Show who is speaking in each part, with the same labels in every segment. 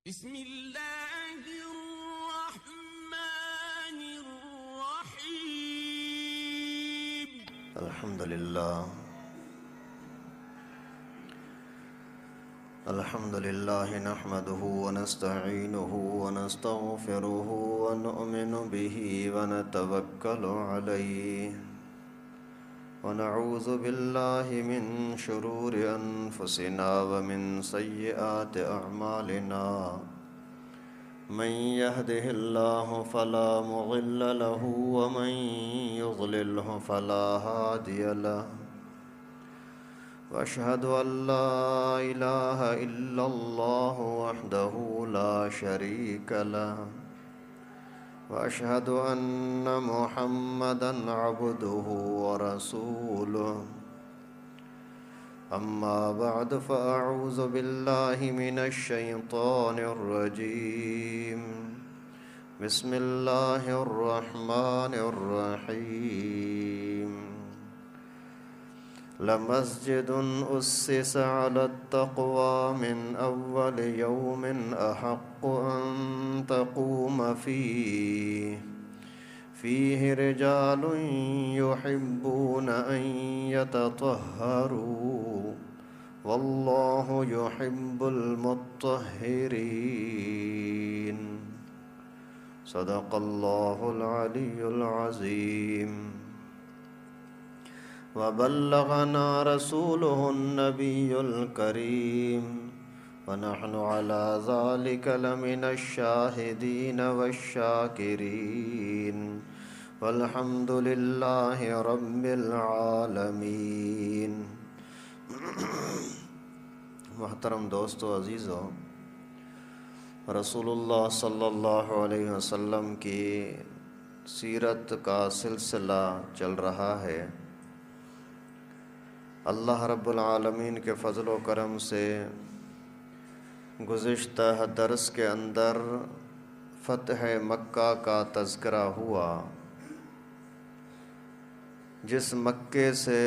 Speaker 1: بسم اللہ الرحمن الرحیم
Speaker 2: الحمد للہ نحمده ونستعینه ونستغفره ونؤمن به ونتوکل علیہ ونعوذ باللہ من شرور انفسنا ومن سیئات اعمالنا من يهده الله فلا مضل له ومن يضلله فلا هادي له وأشهد أن لا إله إلا الله وحده لا شريك له وأشهد أن محمدًا عبده ورسوله أما بعد فأعوذ بالله من الشيطان الرجيم بسم الله الرحمن الرحيم لمسجد أسس على التقوى من أول يوم أحق أن تقوم فيه رجال يحبون أن يتطهروا والله يحب المطهرين صدق الله العلي العظيم وبلغنا رسوله النبي الكريم ونحن على ذلك لمن الشاهدين والشاكرين والحمد لله رب العالمين. محترم دوستو عزیزو، رسول اللہ صلی اللہ علیہ وسلم کی سیرت کا سلسلہ چل رہا ہے. اللہ رب العالمین کے فضل و کرم سے گزشتہ درس کے اندر فتح مکہ کا تذکرہ ہوا، جس مکے سے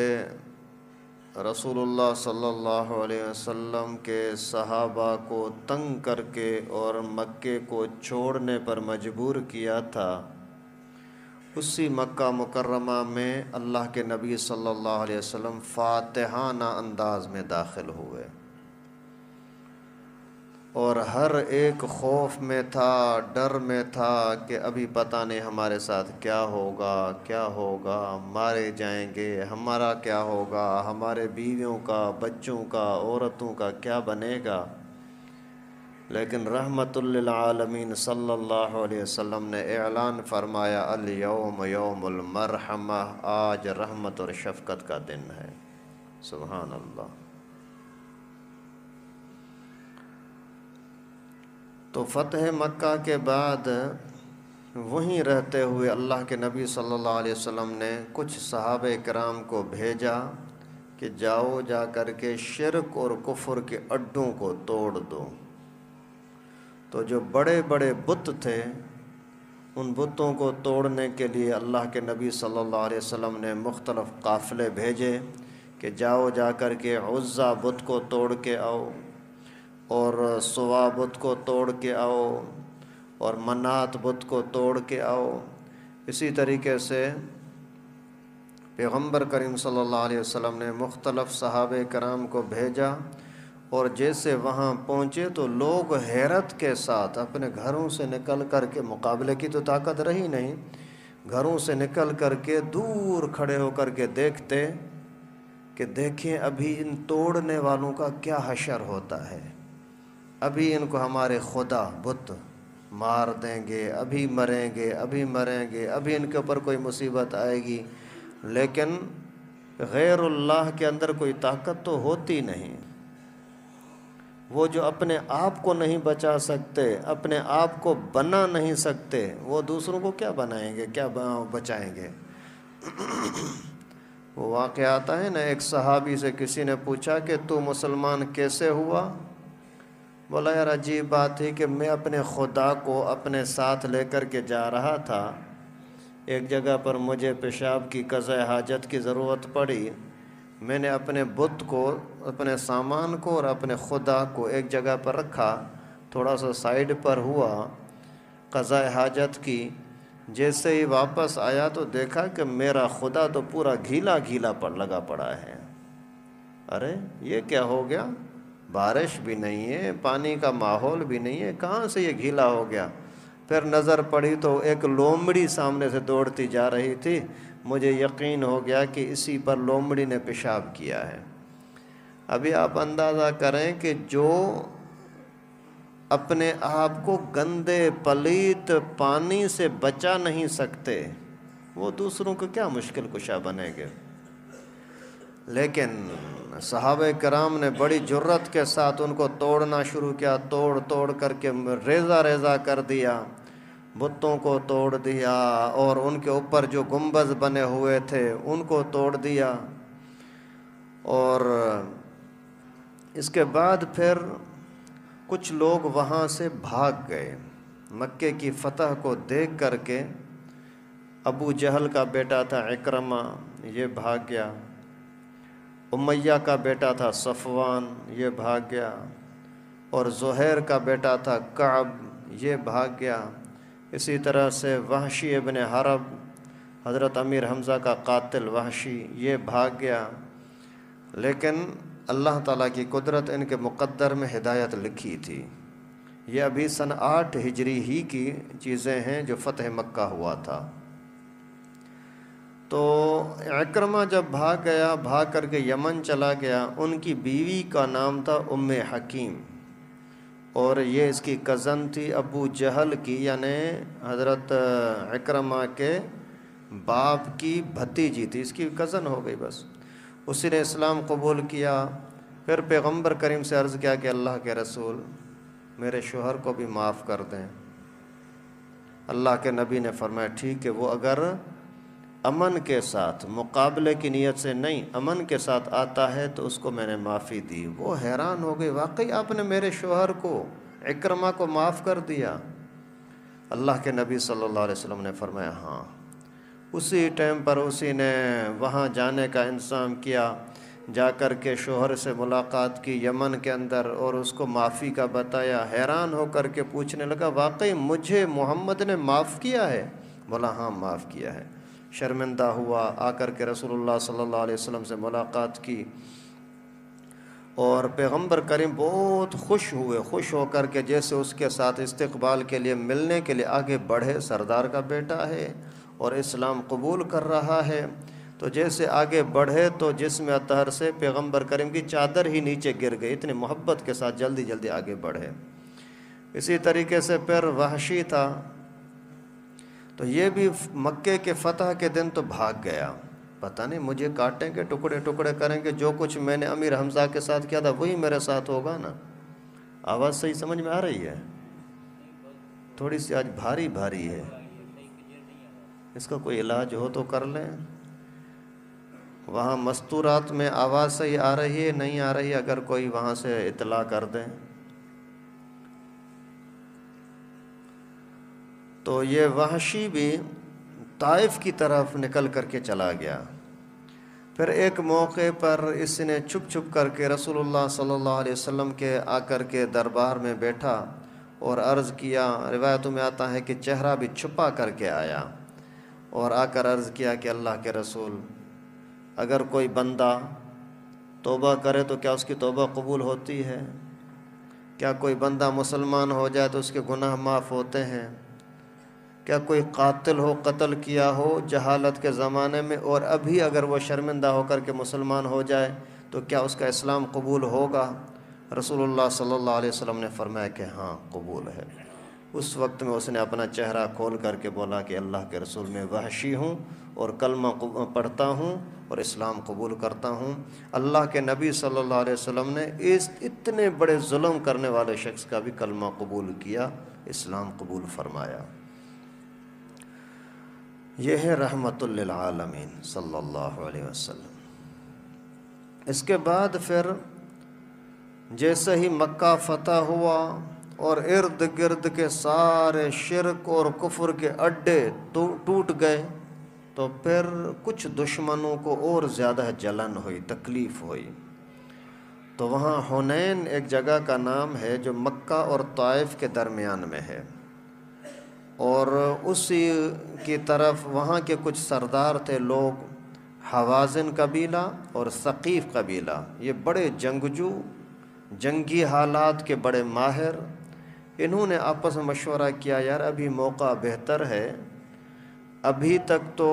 Speaker 2: رسول اللہ صلی اللہ علیہ وسلم کے صحابہ کو تنگ کر کے اور مکے کو چھوڑنے پر مجبور کیا تھا. اسی مکہ مکرمہ میں اللہ کے نبی صلی اللہ علیہ وسلم فاتحانہ انداز میں داخل ہوئے، اور ہر ایک خوف میں تھا، ڈر میں تھا کہ ابھی پتہ نہیں ہمارے ساتھ کیا ہوگا، مارے جائیں گے، ہمارا کیا ہوگا، ہمارے بیویوں کا، بچوں کا، عورتوں کا کیا بنے گا. لیکن رحمت للعالمین صلی اللہ علیہ وسلم نے اعلان فرمایا، الیوم یوم المرحمہ، آج رحمت اور شفقت کا دن ہے. سبحان اللہ. تو فتح مکہ کے بعد وہیں رہتے ہوئے اللہ کے نبی صلی اللہ علیہ وسلم نے کچھ صحابہ کرام کو بھیجا کہ جاؤ، جا کر کے شرک اور کفر کے اڈوں کو توڑ دو. تو جو بڑے بڑے بت تھے، ان بتوں کو توڑنے کے لیے اللہ کے نبی صلی اللہ علیہ وسلم نے مختلف قافلے بھیجے کہ جاؤ، جا کر کے عزا بت کو توڑ کے آؤ، اور سوا بت کو توڑ کے آؤ، اور منات بت کو توڑ کے آؤ. اسی طریقے سے پیغمبر کریم صلی اللہ علیہ وسلم نے مختلف صحابہ کرام کو بھیجا، اور جیسے وہاں پہنچے تو لوگ حیرت کے ساتھ اپنے گھروں سے نکل کر کے، مقابلے کی تو طاقت رہی نہیں، گھروں سے نکل کر کے دور کھڑے ہو کر کے دیکھتے کہ دیکھیں ابھی ان توڑنے والوں کا کیا حشر ہوتا ہے، ابھی ان کو ہمارے خدا بت مار دیں گے، ابھی مریں گے، ابھی ان کے اوپر کوئی مصیبت آئے گی. لیکن غیر اللہ کے اندر کوئی طاقت تو ہوتی نہیں. وہ جو اپنے آپ کو نہیں بچا سکتے، اپنے آپ کو بنا نہیں سکتے، وہ دوسروں کو کیا بنائیں گے، کیا بچائیں گے. وہ واقعہ آتا ہے نا، ایک صحابی سے کسی نے پوچھا کہ تو مسلمان کیسے ہوا؟ بولا یار عجیب بات ہے کہ میں اپنے خدا کو اپنے ساتھ لے کر کے جا رہا تھا، ایک جگہ پر مجھے پیشاب کی قضاء حاجت کی ضرورت پڑی، میں نے اپنے بت کو، اپنے سامان کو اور اپنے خدا کو ایک جگہ پر رکھا، تھوڑا سا سائیڈ پر ہوا قضاء حاجت کی، جیسے ہی واپس آیا تو دیکھا کہ میرا خدا تو پورا گھیلا گھیلا لگا پڑا ہے۔ ارے یہ کیا ہو گیا؟ بارش بھی نہیں ہے، پانی کا ماحول بھی نہیں ہے، کہاں سے یہ گھیلا ہو گیا؟ پھر نظر پڑی تو ایک لومڑی سامنے سے دوڑتی جا رہی تھی۔ مجھے یقین ہو گیا کہ اسی پر لومڑی نے پیشاب کیا ہے۔ ابھی آپ اندازہ کریں کہ جو اپنے آپ کو گندے پلیت پانی سے بچا نہیں سکتے، وہ دوسروں کو کیا مشکل کشا بنیں گے؟ لیکن صحابہ کرام نے بڑی جرت کے ساتھ ان کو توڑنا شروع کیا، توڑ توڑ کر کے ریزہ ریزہ کر دیا، بتوں کو توڑ دیا، اور ان کے اوپر جو گنبد بنے ہوئے تھے ان کو توڑ دیا۔ اور اس کے بعد پھر کچھ لوگ وہاں سے بھاگ گئے۔ مکے کی فتح کو دیکھ کر کے ابو جہل کا بیٹا تھا عکرمہ، یہ بھاگ گیا۔ امیہ کا بیٹا تھا صفوان، یہ بھاگ گیا۔ اور زہیر کا بیٹا تھا کعب، یہ بھاگ گیا۔ اسی طرح سے وحشی ابن حرب، حضرت امیر حمزہ کا قاتل وحشی، یہ بھاگ گیا۔ لیکن اللہ تعالیٰ کی قدرت ان کے مقدر میں ہدایت لکھی تھی۔ یہ ابھی سن 8 ہجری ہی کی چیزیں ہیں جو فتح مکہ ہوا تھا۔ تو عکرمہ جب بھاگ گیا، بھاگ کر کے یمن چلا گیا، ان کی بیوی کا نام تھا ام حکیم، اور یہ اس کی کزن تھی ابو جہل کی، یعنی حضرت عکرمہ کے باپ کی بھتیجی تھی، اس کی کزن ہو گئی بس۔ اسی نے اسلام قبول کیا۔ پھر پیغمبر کریم سے عرض کیا کہ اللہ کے رسول میرے شوہر کو بھی معاف کر دیں۔ اللہ کے نبی نے فرمایا ٹھیک ہے، وہ اگر امن کے ساتھ، مقابلے کی نیت سے نہیں، امن کے ساتھ آتا ہے تو اس کو میں نے معافی دی۔ وہ حیران ہو گئی، واقعی آپ نے میرے شوہر کو، عکرمہ کو معاف کر دیا؟ اللہ کے نبی صلی اللہ علیہ وسلم نے فرمایا ہاں۔ اسی ٹائم پر اسی نے وہاں جانے کا انتظام کیا، جا کر کے شوہر سے ملاقات کی یمن کے اندر، اور اس کو معافی کا بتایا۔ حیران ہو کر کے پوچھنے لگا واقعی مجھے محمد نے معاف کیا ہے؟ بولا ہاں معاف کیا ہے۔ شرمندہ ہوا، آ کر کے رسول اللہ صلی اللہ علیہ وسلم سے ملاقات کی، اور پیغمبر کریم بہت خوش ہوئے، خوش ہو کر کے جیسے اس کے ساتھ استقبال کے لیے، ملنے کے لیے آگے بڑھے۔ سردار کا بیٹا ہے اور اسلام قبول کر رہا ہے، تو جیسے آگے بڑھے تو جسم اطہر سے پیغمبر کریم کی چادر ہی نیچے گر گئی، اتنی محبت کے ساتھ جلدی جلدی آگے بڑھے۔ اسی طریقے سے پھر وحشی تھا، تو یہ بھی مکے کے فتح کے دن تو بھاگ گیا، پتہ نہیں مجھے کاٹیں گے، ٹکڑے ٹکڑے کریں گے، جو کچھ میں نے امیر حمزہ کے ساتھ کیا تھا وہی میرے ساتھ ہوگا نا۔ آواز صحیح سمجھ میں آ رہی ہے؟ تھوڑی سی آج بھاری بھاری ہے، اس کا کوئی علاج ہو تو کر لیں۔ وہاں مستورات میں آواز صحیح آ رہی ہے نہیں آ رہی ہے؟ اگر کوئی وہاں سے اطلاع کر دیں۔ تو یہ وحشی بھی طائف کی طرف نکل کر کے چلا گیا۔ پھر ایک موقع پر اس نے چھپ چھپ کر کے رسول اللہ صلی اللہ علیہ وسلم کے آ کر کے دربار میں بیٹھا اور عرض کیا، روایتوں میں آتا ہے کہ چہرہ بھی چھپا کر کے آیا، اور آ کر عرض کیا کہ اللہ کے رسول اگر کوئی بندہ توبہ کرے تو کیا اس کی توبہ قبول ہوتی ہے؟ کیا کوئی بندہ مسلمان ہو جائے تو اس کے گناہ معاف ہوتے ہیں؟ کیا کوئی قاتل ہو، قتل کیا ہو جہالت کے زمانے میں، اور ابھی اگر وہ شرمندہ ہو کر کے مسلمان ہو جائے تو کیا اس کا اسلام قبول ہوگا؟ رسول اللہ صلی اللہ علیہ وسلم نے فرمایا کہ ہاں قبول ہے۔ اس وقت میں اس نے اپنا چہرہ کھول کر کے بولا کہ اللہ کے رسول میں وحشی ہوں اور کلمہ پڑھتا ہوں اور اسلام قبول کرتا ہوں۔ اللہ کے نبی صلی اللہ علیہ وسلم نے اس اتنے بڑے ظلم کرنے والے شخص کا بھی کلمہ قبول کیا، اسلام قبول فرمایا۔ یہ ہے رحمت للعالمین صلی اللہ علیہ وسلم۔ اس کے بعد پھر جیسے ہی مکہ فتح ہوا اور ارد گرد کے سارے شرک اور کفر کے اڈے ٹوٹ گئے، تو پھر کچھ دشمنوں کو اور زیادہ جلن ہوئی، تکلیف ہوئی، تو وہاں حنین ایک جگہ کا نام ہے جو مکہ اور طائف کے درمیان میں ہے، اور اسی کی طرف وہاں کے کچھ سردار تھے لوگ، حوازن قبیلہ اور ثقیف قبیلہ، یہ بڑے جنگجو، جنگی حالات کے بڑے ماہر۔ انہوں نے آپس میں مشورہ کیا، یار ابھی موقع بہتر ہے، ابھی تک تو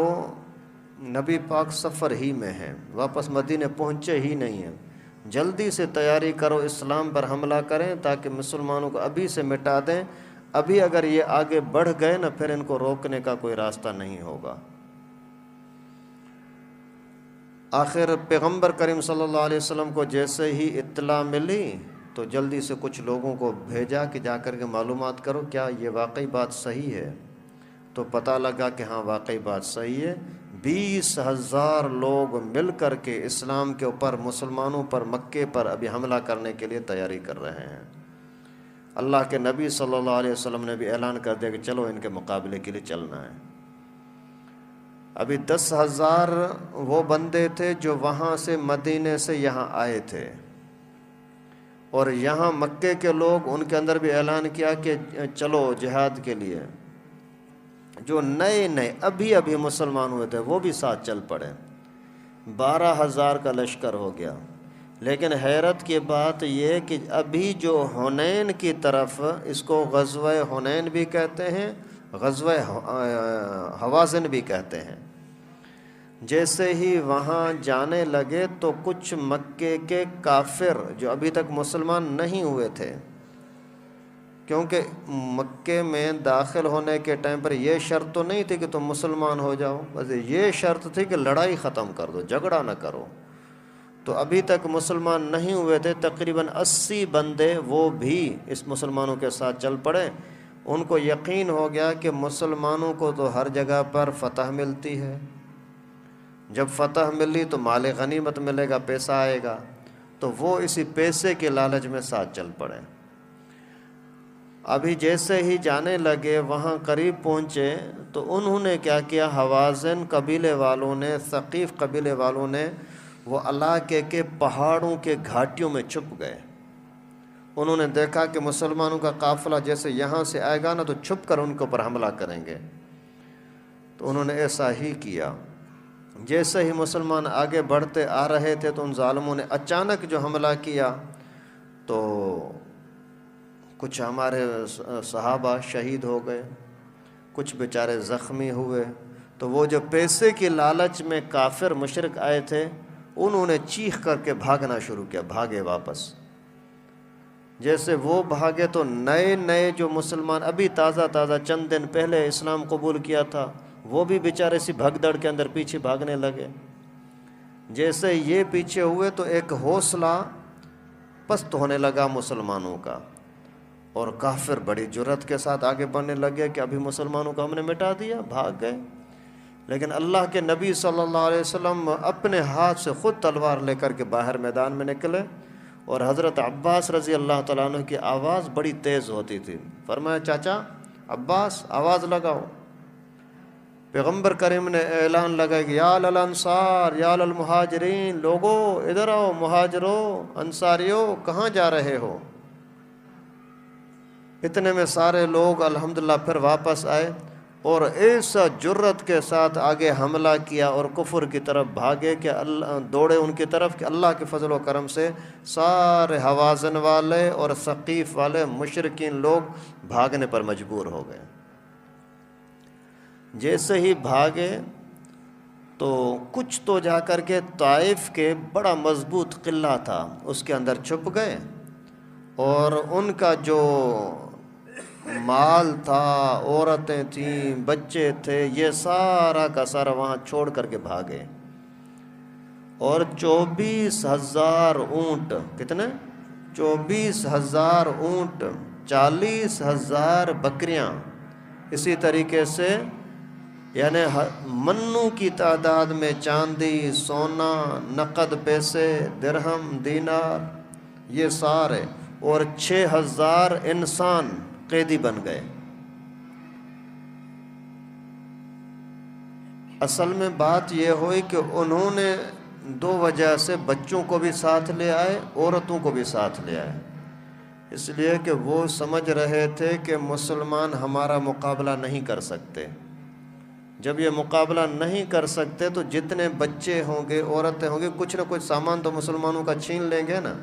Speaker 2: نبی پاک سفر ہی میں ہیں، واپس مدینے پہنچے ہی نہیں ہیں، جلدی سے تیاری کرو، اسلام پر حملہ کریں تاکہ مسلمانوں کو ابھی سے مٹا دیں، ابھی اگر یہ آگے بڑھ گئے نا پھر ان کو روکنے کا کوئی راستہ نہیں ہوگا۔ آخر پیغمبر کریم صلی اللہ علیہ وسلم کو جیسے ہی اطلاع ملی تو جلدی سے کچھ لوگوں کو بھیجا کہ جا کر کے معلومات کرو کیا یہ واقعی بات صحیح ہے۔ تو پتہ لگا کہ ہاں واقعی بات صحیح ہے، 20,000 لوگ مل کر کے اسلام کے اوپر، مسلمانوں پر، مکے پر ابھی حملہ کرنے کے لیے تیاری کر رہے ہیں۔ اللہ کے نبی صلی اللہ علیہ وسلم نے بھی اعلان کر دیا کہ چلو ان کے مقابلے کے لیے چلنا ہے۔ ابھی 10,000 وہ بندے تھے جو وہاں سے مدینے سے یہاں آئے تھے، اور یہاں مکے کے لوگ، ان کے اندر بھی اعلان کیا کہ چلو جہاد کے لیے۔ جو نئے ابھی مسلمان ہوئے تھے وہ بھی ساتھ چل پڑے، 12,000 کا لشکر ہو گیا۔ لیکن حیرت کی بات یہ کہ ابھی جو حنین کی طرف، اس کو غزوہ حنین بھی کہتے ہیں، غزوہ حوازن بھی کہتے ہیں، جیسے ہی وہاں جانے لگے تو کچھ مکے کے کافر جو ابھی تک مسلمان نہیں ہوئے تھے، کیونکہ مکے میں داخل ہونے کے ٹائم پر یہ شرط تو نہیں تھی کہ تم مسلمان ہو جاؤ، بس یہ شرط تھی کہ لڑائی ختم کر دو، جھگڑا نہ کرو۔ تو ابھی تک مسلمان نہیں ہوئے تھے، تقریباً 80 بندے وہ بھی اس مسلمانوں کے ساتھ چل پڑے۔ ان کو یقین ہو گیا کہ مسلمانوں کو تو ہر جگہ پر فتح ملتی ہے، جب فتح ملی تو مال غنیمت ملے گا، پیسہ آئے گا، تو وہ اسی پیسے کے لالچ میں ساتھ چل پڑے۔ ابھی جیسے ہی جانے لگے، وہاں قریب پہنچے تو انہوں نے کیا کیا، حوازن قبیلے والوں نے، ثقیف قبیلے والوں نے وہ علاقے کے پہاڑوں کے گھاٹیوں میں چھپ گئے۔ انہوں نے دیکھا کہ مسلمانوں کا قافلہ جیسے یہاں سے آئے گا نا تو چھپ کر ان کے اوپر حملہ کریں گے، تو انہوں نے ایسا ہی کیا۔ جیسے ہی مسلمان آگے بڑھتے آ رہے تھے تو ان ظالموں نے اچانک جو حملہ کیا تو کچھ ہمارے صحابہ شہید ہو گئے، کچھ بیچارے زخمی ہوئے۔ تو وہ جو پیسے کی لالچ میں کافر مشرک آئے تھے، انہوں نے چیخ کر کے بھاگنا شروع کیا، بھاگے واپس۔ جیسے وہ بھاگے تو نئے جو مسلمان ابھی تازہ چند دن پہلے اسلام قبول کیا تھا، وہ بھی بیچارے سی بھگدڑ کے اندر پیچھے بھاگنے لگے۔ جیسے یہ پیچھے ہوئے تو ایک حوصلہ پست ہونے لگا مسلمانوں کا، اور کافر بڑی جرأت کے ساتھ آگے بڑھنے لگے کہ ابھی مسلمانوں کو ہم نے مٹا دیا، بھاگ گئے۔ لیکن اللہ کے نبی صلی اللہ علیہ وسلم اپنے ہاتھ سے خود تلوار لے کر کے باہر میدان میں نکلے، اور حضرت عباس رضی اللہ تعالیٰ عنہ کی آواز بڑی تیز ہوتی تھی، فرمایا چاچا عباس آواز لگاؤ۔ پیغمبر کریم نے اعلان لگا کہ یا للانصار یا للمہاجرین، لوگو ادھر آؤ، مہاجرو انصاریو کہاں جا رہے ہو؟ اتنے میں سارے لوگ الحمدللہ پھر واپس آئے، اور ایسا جرت کے ساتھ آگے حملہ کیا اور کفر کی طرف بھاگے کہ اللہ دوڑے ان کی طرف کہ اللہ کے فضل و کرم سے سارے حوازن والے اور ثقیف والے مشرکین لوگ بھاگنے پر مجبور ہو گئے۔ جیسے ہی بھاگے تو کچھ تو جا کر کے طائف کے بڑا مضبوط قلعہ تھا اس کے اندر چھپ گئے، اور ان کا جو مال تھا، عورتیں تھیں، بچے تھے، یہ سارا کا سارا وہاں چھوڑ کر کے بھاگے۔ اور 24,000 اونٹ، کتنے؟ 24,000 اونٹ، 40,000 بکریاں، اسی طریقے سے یعنی منوں کی تعداد میں چاندی، سونا، نقد پیسے، درہم، دینار، یہ سارے، اور 6,000 انسان قیدی بن گئے۔ اصل میں بات یہ ہوئی کہ انہوں نے دو وجہ سے بچوں کو بھی ساتھ لے آئے، عورتوں کو بھی ساتھ لے آئے، اس لیے کہ وہ سمجھ رہے تھے کہ مسلمان ہمارا مقابلہ نہیں کر سکتے۔ جب یہ مقابلہ نہیں کر سکتے تو جتنے بچے ہوں گے، عورتیں ہوں گے، کچھ نہ کچھ سامان تو مسلمانوں کا چھین لیں گے نا۔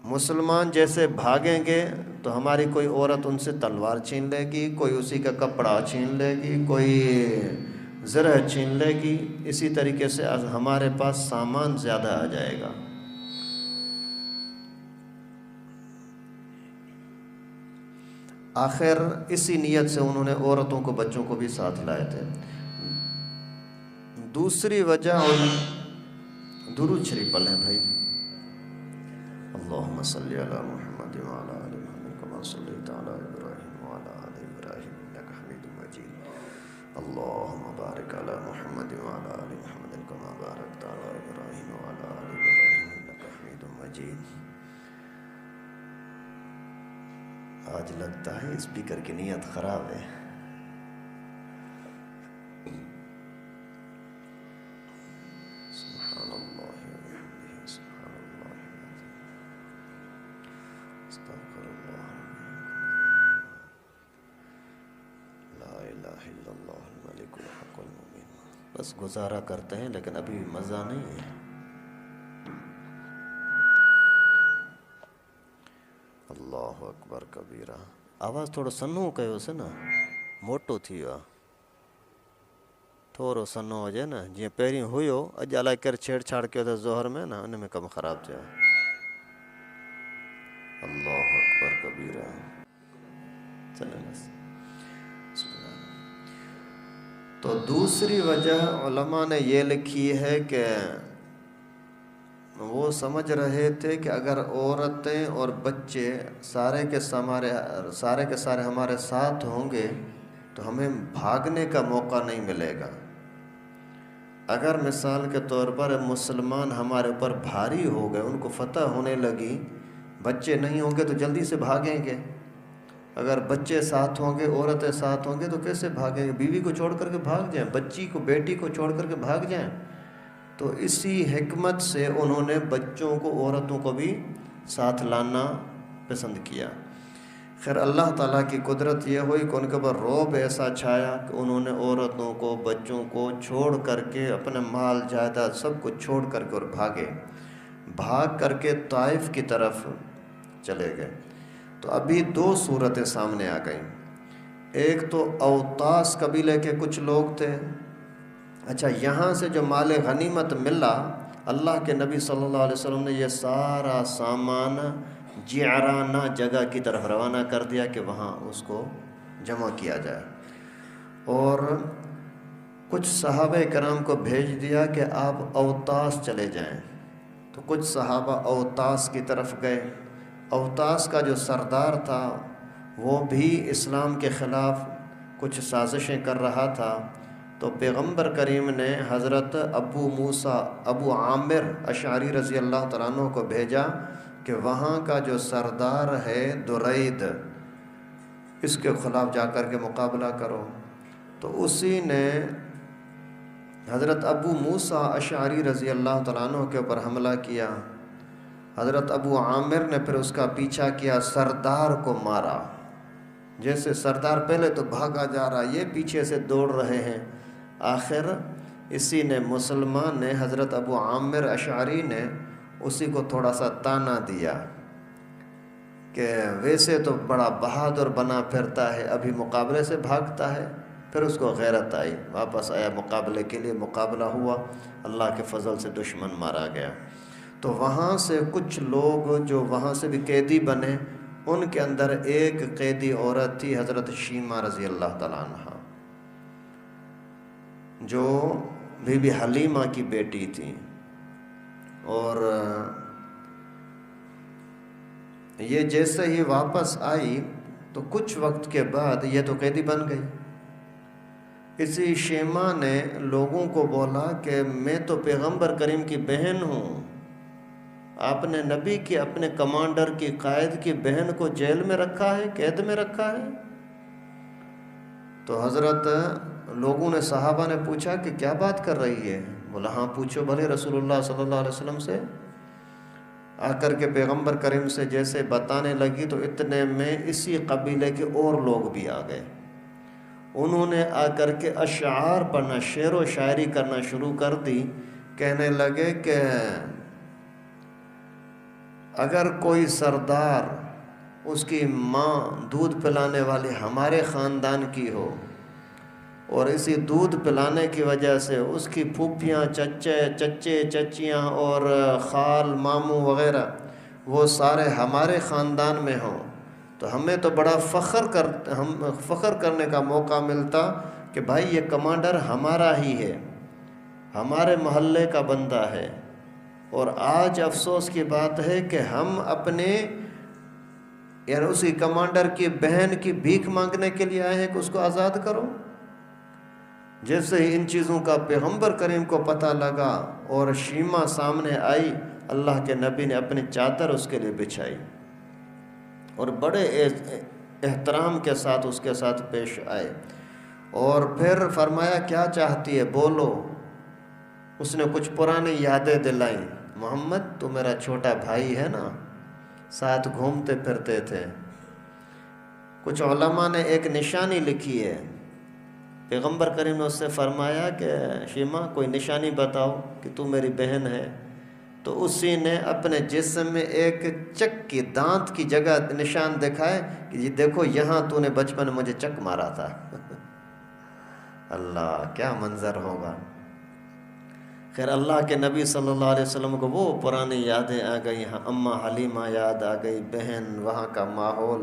Speaker 2: مسلمان جیسے بھاگیں گے تو ہماری کوئی عورت ان سے تلوار چھین لے گی، کوئی اسی کا کپڑا چھین لے گی، کوئی زرہ چھین لے گی، اسی طریقے سے ہمارے پاس سامان زیادہ آ جائے گا۔ آخر اسی نیت سے انہوں نے عورتوں کو، بچوں کو بھی ساتھ لائے تھے۔ دوسری وجہ، اور درود شریف پڑھ لیں بھائی۔ اللہم صلی علی محمد وعلی آل محمد کما صلیت علی ابراہیم وعلی آل ابراہیم انک حمید مجید۔ اللہم بارک علی محمد وعلی آل محمد کما بارکت علی ابراہیم وعلی آل ابراہیم انک حمید مجید۔ آج لگتا ہے اسپیکر کی نیت خراب ہے۔ سبحان اللہ وبحمدہ، سبحان اللہ استغفر اللہ، لا الہ الا اللہ الملک الحق المبین۔ بس گزارا کرتے ہیں لیکن ابھی مزہ نہیں ہے۔ اللہ اکبر کبیرہ۔ آواز تھوڑا سنو کہو سے نا، موٹو تھی وا، تھوڑو سنو ہو جائے نا، جی پہری ہوئی ہو اج الائے کر چھیڑ چھاڑ کے ادھر ظہر میں نا، ان میں کم خراب تھیا۔ اللہ اکبر کبیرہ۔ چلیں بس۔ تو دوسری وجہ علماء نے یہ لکھی ہے کہ وہ سمجھ رہے تھے کہ اگر عورتیں اور بچے سارے کے سارے ہمارے ساتھ ہوں گے تو ہمیں بھاگنے کا موقع نہیں ملے گا۔ اگر مثال کے طور پر مسلمان ہمارے اوپر بھاری ہو گئے، ان کو فتح ہونے لگی، بچے نہیں ہوں گے تو جلدی سے بھاگیں گے۔ اگر بچے ساتھ ہوں گے، عورتیں ساتھ ہوں گے تو کیسے بھاگیں گے؟ بیوی کو چھوڑ کر کے بھاگ جائیں، بچی کو، بیٹی کو چھوڑ کر کے بھاگ جائیں۔ تو اسی حکمت سے انہوں نے بچوں کو، عورتوں کو بھی ساتھ لانا پسند کیا۔ خیر اللہ تعالیٰ کی قدرت یہ ہوئی کہ ان کے اوپر رعب ایسا چھایا کہ انہوں نے عورتوں کو، بچوں کو چھوڑ کر کے، اپنے مال جائیداد سب کچھ چھوڑ کر کے اور بھاگ کر کے طائف کی طرف چلے گئے۔ تو ابھی دو صورتیں سامنے آ گئیں۔ ایک تو اوطاس قبیلے کے کچھ لوگ تھے۔ اچھا، یہاں سے جو مال غنیمت ملا، اللہ کے نبی صلی اللہ علیہ وسلم نے یہ سارا سامان جعرانہ جگہ کی طرف روانہ کر دیا کہ وہاں اس کو جمع کیا جائے، اور کچھ صحابہ کرام کو بھیج دیا کہ آپ اوطاس چلے جائیں۔ تو کچھ صحابہ اوطاس کی طرف گئے۔ اوطاس کا جو سردار تھا وہ بھی اسلام کے خلاف کچھ سازشیں کر رہا تھا، تو پیغمبر کریم نے حضرت ابو عامر اشعری رضی اللہ تعالیٰ عنہ کو بھیجا کہ وہاں کا جو سردار ہے درید، اس کے خلاف جا کر کے مقابلہ کرو۔ تو اسی نے حضرت ابو موسیٰ اشعری رضی اللہ تعالیٰ عنہ کے اوپر حملہ کیا۔ حضرت ابو عامر نے پھر اس کا پیچھا کیا، سردار کو مارا۔ جیسے سردار پہلے تو بھاگا جا رہا، یہ پیچھے سے دوڑ رہے ہیں۔ آخر اسی نے، مسلمان نے، حضرت ابو عامر اشعری نے اسی کو تھوڑا سا تانا دیا کہ ویسے تو بڑا بہادر بنا پھرتا ہے، ابھی مقابلے سے بھاگتا ہے۔ پھر اس کو غیرت آئی، واپس آیا مقابلے کے لیے، مقابلہ ہوا، اللہ کے فضل سے دشمن مارا گیا۔ تو وہاں سے کچھ لوگ جو وہاں سے بھی قیدی بنے، ان کے اندر ایک قیدی عورت تھی، حضرت شیمہ رضی اللہ تعالیٰ عنہ، جو بی بی حلیمہ کی بیٹی تھی۔ اور یہ جیسے ہی واپس آئی تو کچھ وقت کے بعد یہ تو قیدی بن گئی۔ اسی شیمہ نے لوگوں کو بولا کہ میں تو پیغمبر کریم کی بہن ہوں، آپ نے نبی کی، اپنے کمانڈر کی، قائد کی بہن کو جیل میں رکھا ہے، قید میں رکھا ہے۔ تو حضرت لوگوں نے صحابہ نے پوچھا کہ کیا بات کر رہی ہے؟ بولا ہاں پوچھو بھلے رسول اللہ صلی اللہ علیہ وسلم سے۔ آ کر کے پیغمبر کریم سے جیسے بتانے لگی تو اتنے میں اسی قبیلے کے اور لوگ بھی آ گئے۔ انہوں نے آ کر کے اشعار پڑھنا، شعر و شاعری کرنا شروع کر دی۔ کہنے لگے کہ اگر کوئی سردار، اس کی ماں دودھ پلانے والی ہمارے خاندان کی ہو، اور اسی دودھ پلانے کی وجہ سے اس کی پھوپھیاں، چچے چچیاں اور خال ماموں وغیرہ وہ سارے ہمارے خاندان میں ہوں، تو ہمیں تو بڑا فخر کرنے کا موقع ملتا کہ بھائی یہ کمانڈر ہمارا ہی ہے، ہمارے محلے کا بندہ ہے۔ اور آج افسوس کی بات ہے کہ ہم اپنے یعنی اسی کمانڈر کی بہن کی بھیک مانگنے کے لیے آئے ہیں کہ اس کو آزاد کرو۔ جیسے ہی ان چیزوں کا پیغمبر کریم کو پتہ لگا اور شیمہ سامنے آئی، اللہ کے نبی نے اپنی چادر اس کے لیے بچھائی اور بڑے احترام کے ساتھ اس کے ساتھ پیش آئے، اور پھر فرمایا کیا چاہتی ہے بولو۔ اس نے کچھ پرانی یادیں دلائیں، محمد تو میرا چھوٹا بھائی ہے نا، ساتھ گھومتے پھرتے تھے۔ کچھ علماء نے ایک نشانی لکھی ہے، پیغمبر کریم نے اس سے فرمایا کہ شیمہ کوئی نشانی بتاؤ کہ تو میری بہن ہے، تو اسی نے اپنے جسم میں ایک چک کی دانت کی جگہ نشان دکھائے کہ یہ دیکھو یہاں تو نے بچپن میں مجھے چک مارا تھا۔ اللہ کیا منظر ہوگا۔ خیر اللہ کے نبی صلی اللہ علیہ وسلم کو وہ پرانی یادیں آ گئی، اماں حلیمہ یاد آ گئی، بہن، وہاں کا ماحول،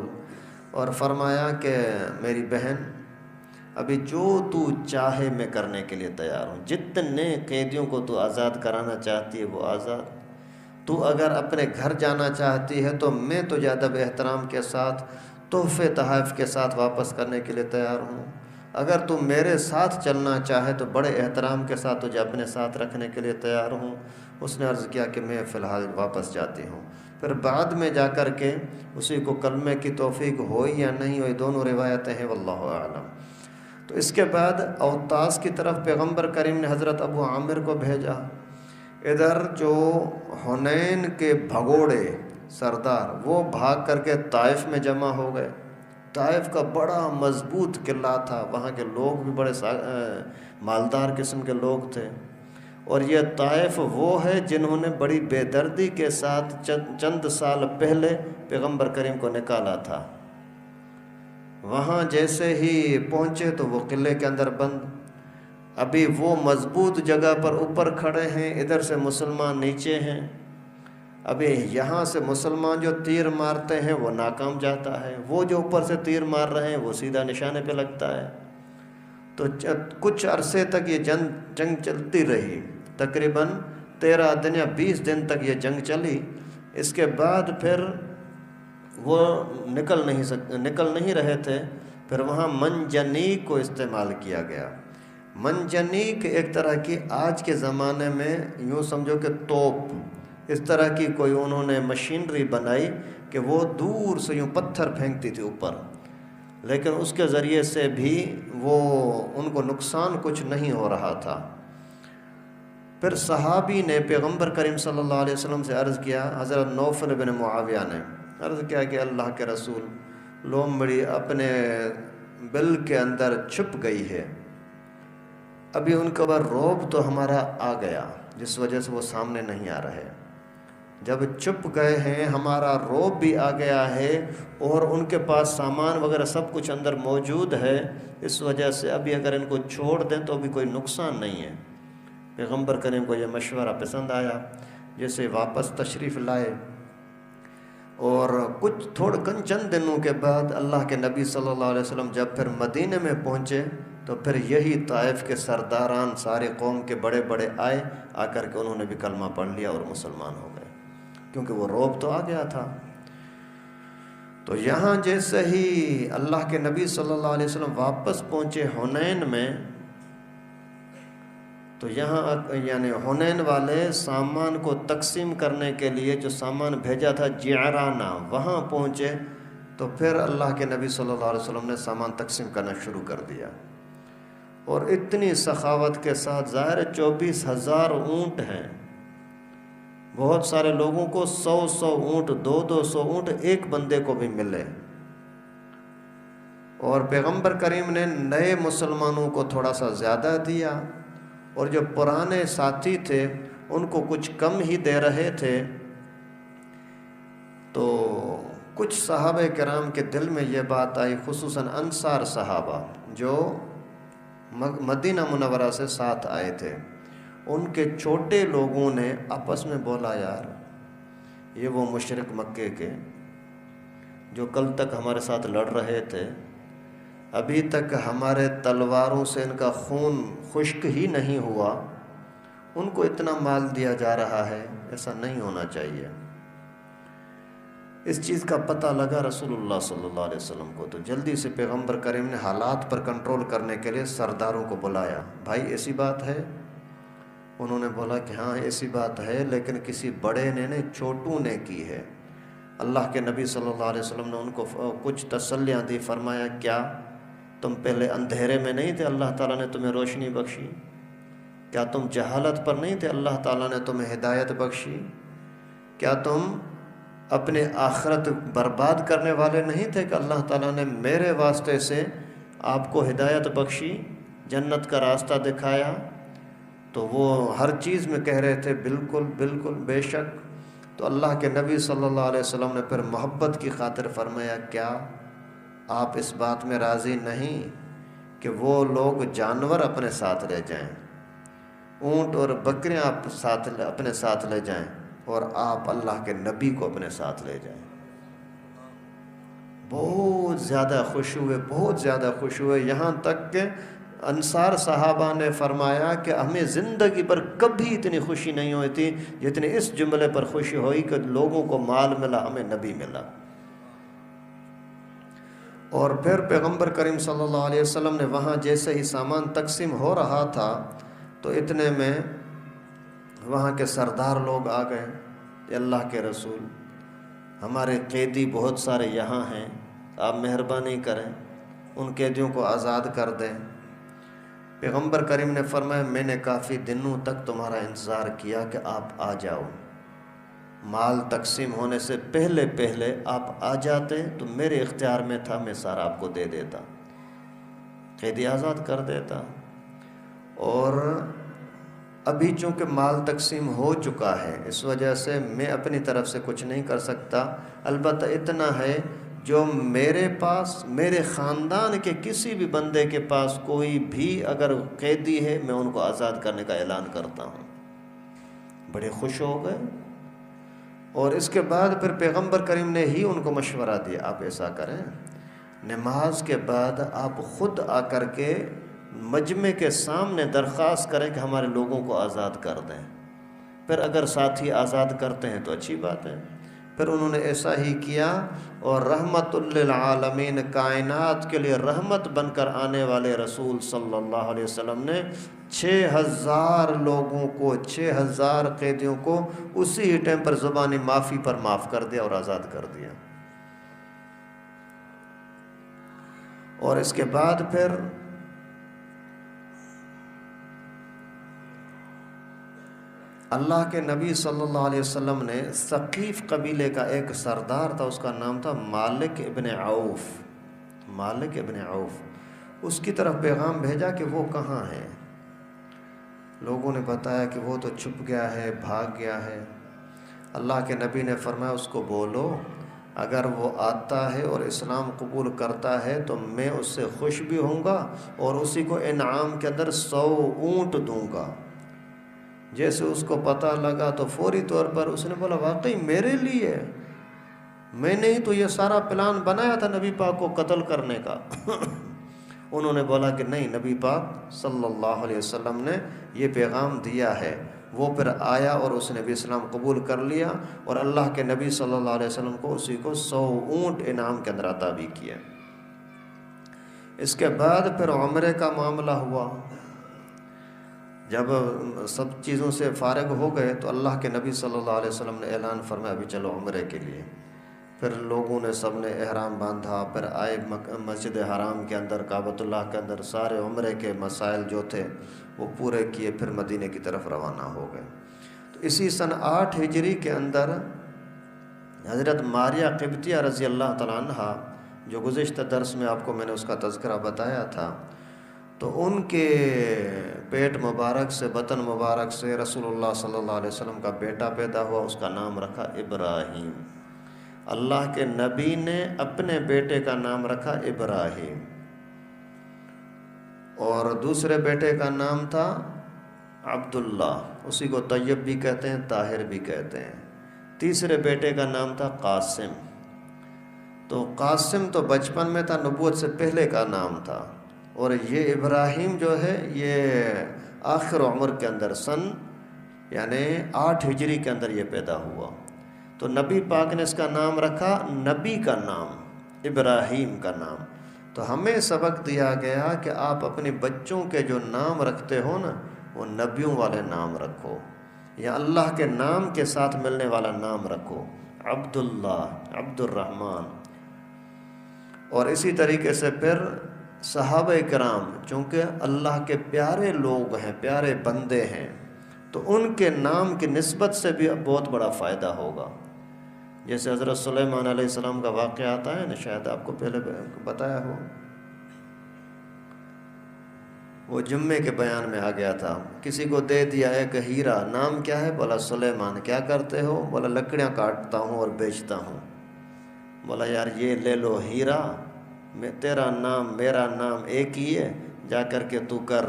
Speaker 2: اور فرمایا کہ میری بہن ابھی جو تو چاہے میں کرنے کے لیے تیار ہوں، جتنے قیدیوں کو تو آزاد کرانا چاہتی ہے وہ آزاد، تو اگر اپنے گھر جانا چاہتی ہے تو میں تجھے ادب احترام کے ساتھ تحفے تحائف کے ساتھ واپس کرنے کے لیے تیار ہوں، اگر تو میرے ساتھ چلنا چاہے تو بڑے احترام کے ساتھ تجھے اپنے ساتھ رکھنے کے لیے تیار ہوں۔ اس نے عرض کیا کہ میں فی الحال واپس جاتی ہوں۔ پھر بعد میں جا کر کے اسی کو کلمے کی توفیق ہوئی یا نہیں ہوئی، دونوں روایتیں ہیں، واللہ اعلم۔ تو اس کے بعد اوطاس کی طرف پیغمبر کریم نے حضرت ابو عامر کو بھیجا۔ ادھر جو حنین کے بھگوڑے سردار وہ بھاگ کر کے طائف میں جمع ہو گئے۔ طائف کا بڑا مضبوط قلعہ تھا، وہاں کے لوگ بھی بڑے مالدار قسم کے لوگ تھے، اور یہ طائف وہ ہے جنہوں نے بڑی بے دردی کے ساتھ چند سال پہلے پیغمبر کریم کو نکالا تھا۔ وہاں جیسے ہی پہنچے تو وہ قلعے کے اندر بند، ابھی وہ مضبوط جگہ پر اوپر کھڑے ہیں، ادھر سے مسلمان نیچے ہیں۔ ابھی یہاں سے مسلمان جو تیر مارتے ہیں وہ ناکام جاتا ہے، وہ جو اوپر سے تیر مار رہے ہیں وہ سیدھا نشانے پہ لگتا ہے۔ تو کچھ عرصے تک یہ جنگ چلتی رہی، تقریباً 13 دن یا 20 دن تک یہ جنگ چلی۔ اس کے بعد پھر وہ نکل نہیں رہے تھے، پھر وہاں منجنیق کو استعمال کیا گیا۔ منجنیق ایک طرح کی آج کے زمانے میں یوں سمجھو کہ توپ، اس طرح کی کوئی انہوں نے مشینری بنائی کہ وہ دور سے یوں پتھر پھینکتی تھی اوپر، لیکن اس کے ذریعے سے بھی وہ ان کو نقصان کچھ نہیں ہو رہا تھا۔ پھر صحابی نے پیغمبر کریم صلی اللہ علیہ وسلم سے عرض کیا، حضرت نوفل بن معاویہ نے عرض کیا کہ اللہ کے رسول، لومڑی اپنے بل کے اندر چھپ گئی ہے، ابھی ان کے اوپر رعب تو ہمارا آ گیا جس وجہ سے وہ سامنے نہیں آ رہے، جب چھپ گئے ہیں ہمارا رعب بھی آ گیا ہے اور ان کے پاس سامان وغیرہ سب کچھ اندر موجود ہے، اس وجہ سے ابھی اگر ان کو چھوڑ دیں تو ابھی کوئی نقصان نہیں ہے۔ پیغمبر کریم کو یہ مشورہ پسند آیا، جیسے واپس تشریف لائے، اور چند دنوں کے بعد اللہ کے نبی صلی اللہ علیہ وسلم جب پھر مدینے میں پہنچے تو پھر یہی طائف کے سرداران سارے قوم کے بڑے بڑے آئے، آ کر کے انہوں نے بھی کلمہ پڑھ لیا اور مسلمان ہو گئے، کیونکہ وہ رعب تو آ گیا تھا۔ تو یہاں جیسے ہی اللہ کے نبی صلی اللہ علیہ وسلم واپس پہنچے حنین میں، تو یہاں یعنی حنین والے سامان کو تقسیم کرنے کے لیے جو سامان بھیجا تھا جعرانہ، وہاں پہنچے تو پھر اللہ کے نبی صلی اللہ علیہ وسلم نے سامان تقسیم کرنا شروع کر دیا۔ اور اتنی سخاوت کے ساتھ، ظاہر 24,000 اونٹ ہیں، بہت سارے لوگوں کو 100 اونٹ، 200 اونٹ ایک بندے کو بھی ملے، اور پیغمبر کریم نے نئے مسلمانوں کو تھوڑا سا زیادہ دیا، اور جو پرانے ساتھی تھے ان کو کچھ کم ہی دے رہے تھے۔ تو کچھ صحابہ کرام کے دل میں یہ بات آئی، خصوصاً انصار صحابہ جو مدینہ منورہ سے ساتھ آئے تھے، ان کے چھوٹے لوگوں نے آپس میں بولا، یار یہ وہ مشرک مکے کے جو کل تک ہمارے ساتھ لڑ رہے تھے، ابھی تک ہمارے تلواروں سے ان کا خون خشک ہی نہیں ہوا، ان کو اتنا مال دیا جا رہا ہے، ایسا نہیں ہونا چاہیے۔ اس چیز کا پتہ لگا رسول اللہ صلی اللہ علیہ وسلم کو، تو جلدی سے پیغمبر کریم نے حالات پر کنٹرول کرنے کے لیے سرداروں کو بلایا، بھائی ایسی بات ہے؟ انہوں نے بولا کہ ہاں ایسی بات ہے، لیکن کسی بڑے نے نہیں، چھوٹوں نے کی ہے۔ اللہ کے نبی صلی اللہ علیہ وسلم نے ان کو کچھ تسلیاں دی، فرمایا کیا تم پہلے اندھیرے میں نہیں تھے، اللہ تعالیٰ نے تمہیں روشنی بخشی؟ کیا تم جہالت پر نہیں تھے، اللہ تعالیٰ نے تمہیں ہدایت بخشی؟ کیا تم اپنے آخرت برباد کرنے والے نہیں تھے کہ اللہ تعالیٰ نے میرے واسطے سے آپ کو ہدایت بخشی، جنت کا راستہ دکھایا؟ تو وہ ہر چیز میں کہہ رہے تھے بالکل بالکل بے شک۔ تو اللہ کے نبی صلی اللہ علیہ وسلم نے پھر محبت کی خاطر فرمایا، کیا آپ اس بات میں راضی نہیں کہ وہ لوگ جانور اپنے ساتھ لے جائیں، اونٹ اور بکریاں آپ اپنے ساتھ لے جائیں، اور آپ اللہ کے نبی کو اپنے ساتھ لے جائیں؟ بہت زیادہ خوش ہوئے، بہت زیادہ خوش ہوئے، یہاں تک کہ انصار صحابہ نے فرمایا کہ ہمیں زندگی پر کبھی اتنی خوشی نہیں ہوئی تھی جتنی اس جملے پر خوشی ہوئی کہ لوگوں کو مال ملا، ہمیں نبی ملا۔ اور پھر پیغمبر کریم صلی اللہ علیہ وسلم نے وہاں جیسے ہی سامان تقسیم ہو رہا تھا تو اتنے میں وہاں کے سردار لوگ آ گئے کہ اللہ کے رسول، ہمارے قیدی بہت سارے یہاں ہیں، آپ مہربانی کریں ان قیدیوں کو آزاد کر دیں۔ پیغمبر کریم نے فرمایا، میں نے کافی دنوں تک تمہارا انتظار کیا کہ آپ آ جاؤ، مال تقسیم ہونے سے پہلے پہلے آپ آ جاتے تو میرے اختیار میں تھا، میں سارا آپ کو دے دیتا، قیدی آزاد کر دیتا۔ اور ابھی چونکہ مال تقسیم ہو چکا ہے، اس وجہ سے میں اپنی طرف سے کچھ نہیں کر سکتا، البتہ اتنا ہے جو میرے پاس، میرے خاندان کے کسی بھی بندے کے پاس کوئی بھی اگر قیدی ہے، میں ان کو آزاد کرنے کا اعلان کرتا ہوں۔ بڑے خوش ہو گئے، اور اس کے بعد پھر پیغمبر کریم نے ہی ان کو مشورہ دیا، آپ ایسا کریں، نماز کے بعد آپ خود آ کر کے مجمع کے سامنے درخواست کریں کہ ہمارے لوگوں کو آزاد کر دیں، پھر اگر ساتھی آزاد کرتے ہیں تو اچھی بات ہے۔ پھر انہوں نے ایسا ہی کیا، اور رحمت للعالمین، کائنات کے لیے رحمت بن کر آنے والے رسول صلی اللہ علیہ وسلم نے 6,000 لوگوں کو، 6,000 قیدیوں کو اسی ہی ٹائم پر زبانی معافی پر معاف کر دیا اور آزاد کر دیا۔ اور اس کے بعد پھر اللہ کے نبی صلی اللہ علیہ وسلم نے ثقیف قبیلے کا ایک سردار تھا، اس کا نام تھا مالک ابن عوف، مالک ابن عوف، اس کی طرف پیغام بھیجا کہ وہ کہاں ہے۔ لوگوں نے بتایا کہ وہ تو چھپ گیا ہے، بھاگ گیا ہے۔ اللہ کے نبی نے فرمایا، اس کو بولو اگر وہ آتا ہے اور اسلام قبول کرتا ہے تو میں اس سے خوش بھی ہوں گا، اور اسی کو انعام کے اندر 100 اونٹ دوں گا۔ جیسے اس کو پتہ لگا تو فوری طور پر اس نے بولا، واقعی میرے لیے؟ میں نے ہی تو یہ سارا پلان بنایا تھا نبی پاک کو قتل کرنے کا۔ انہوں نے بولا کہ نہیں، نبی پاک صلی اللہ علیہ وسلم نے یہ پیغام دیا ہے۔ وہ پھر آیا اور اس نے بھی اسلام قبول کر لیا، اور اللہ کے نبی صلی اللہ علیہ وسلم کو اسی کو 100 اونٹ انعام کے اندر عطا بھی کیا۔ اس کے بعد پھر عمرے کا معاملہ ہوا۔ جب سب چیزوں سے فارغ ہو گئے تو اللہ کے نبی صلی اللہ علیہ وسلم نے اعلان فرمایا، ابھی چلو عمرے کے لیے۔ پھر لوگوں نے سب نے احرام باندھا، پھر آئے مسجد حرام کے اندر، کعبۃ اللہ کے اندر، سارے عمرے کے مسائل جو تھے وہ پورے کیے، پھر مدینے کی طرف روانہ ہو گئے۔ تو اسی سن 8 ہجری کے اندر حضرت ماریہ قبطیہ رضی اللہ تعالیٰ عنہ، جو گزشتہ درس میں آپ کو میں نے اس کا تذکرہ بتایا تھا، تو ان کے پیٹ مبارک سے، بطن مبارک سے رسول اللہ صلی اللہ علیہ وسلم کا بیٹا پیدا ہوا، اس کا نام رکھا ابراہیم۔ اللہ کے نبی نے اپنے بیٹے کا نام رکھا ابراہیم، اور دوسرے بیٹے کا نام تھا عبداللہ، اسی کو طیب بھی کہتے ہیں، طاہر بھی کہتے ہیں۔ تیسرے بیٹے کا نام تھا قاسم۔ تو قاسم تو بچپن میں تھا، نبوت سے پہلے کا نام تھا، اور یہ ابراہیم جو ہے یہ آخر عمر کے اندر سن یعنی 8 ہجری کے اندر یہ پیدا ہوا۔ تو نبی پاک نے اس کا نام رکھا نبی کا نام، ابراہیم کا نام۔ تو ہمیں سبق دیا گیا کہ آپ اپنے بچوں کے جو نام رکھتے ہو نا، وہ نبیوں والے نام رکھو، یا اللہ کے نام کے ساتھ ملنے والا نام رکھو، عبداللہ، عبد الرحمن۔ اور اسی طریقے سے پھر صحابہ کرام چونکہ اللہ کے پیارے لوگ ہیں، پیارے بندے ہیں، تو ان کے نام کی نسبت سے بھی بہت بڑا فائدہ ہوگا۔ جیسے حضرت سلیمان علیہ السلام کا واقعہ آتا ہے نا، شاید آپ کو پہلے بتایا ہو، وہ جمعے کے بیان میں آ گیا تھا، کسی کو دے دیا ایک ہیرا، نام کیا ہے؟ بولا سلیمان۔ کیا کرتے ہو؟ بولا لکڑیاں کاٹتا ہوں اور بیچتا ہوں۔ بولا یار یہ لے لو ہیرا، تیرا نام میرا نام ایک ہی ہے، جا کر کے تو کر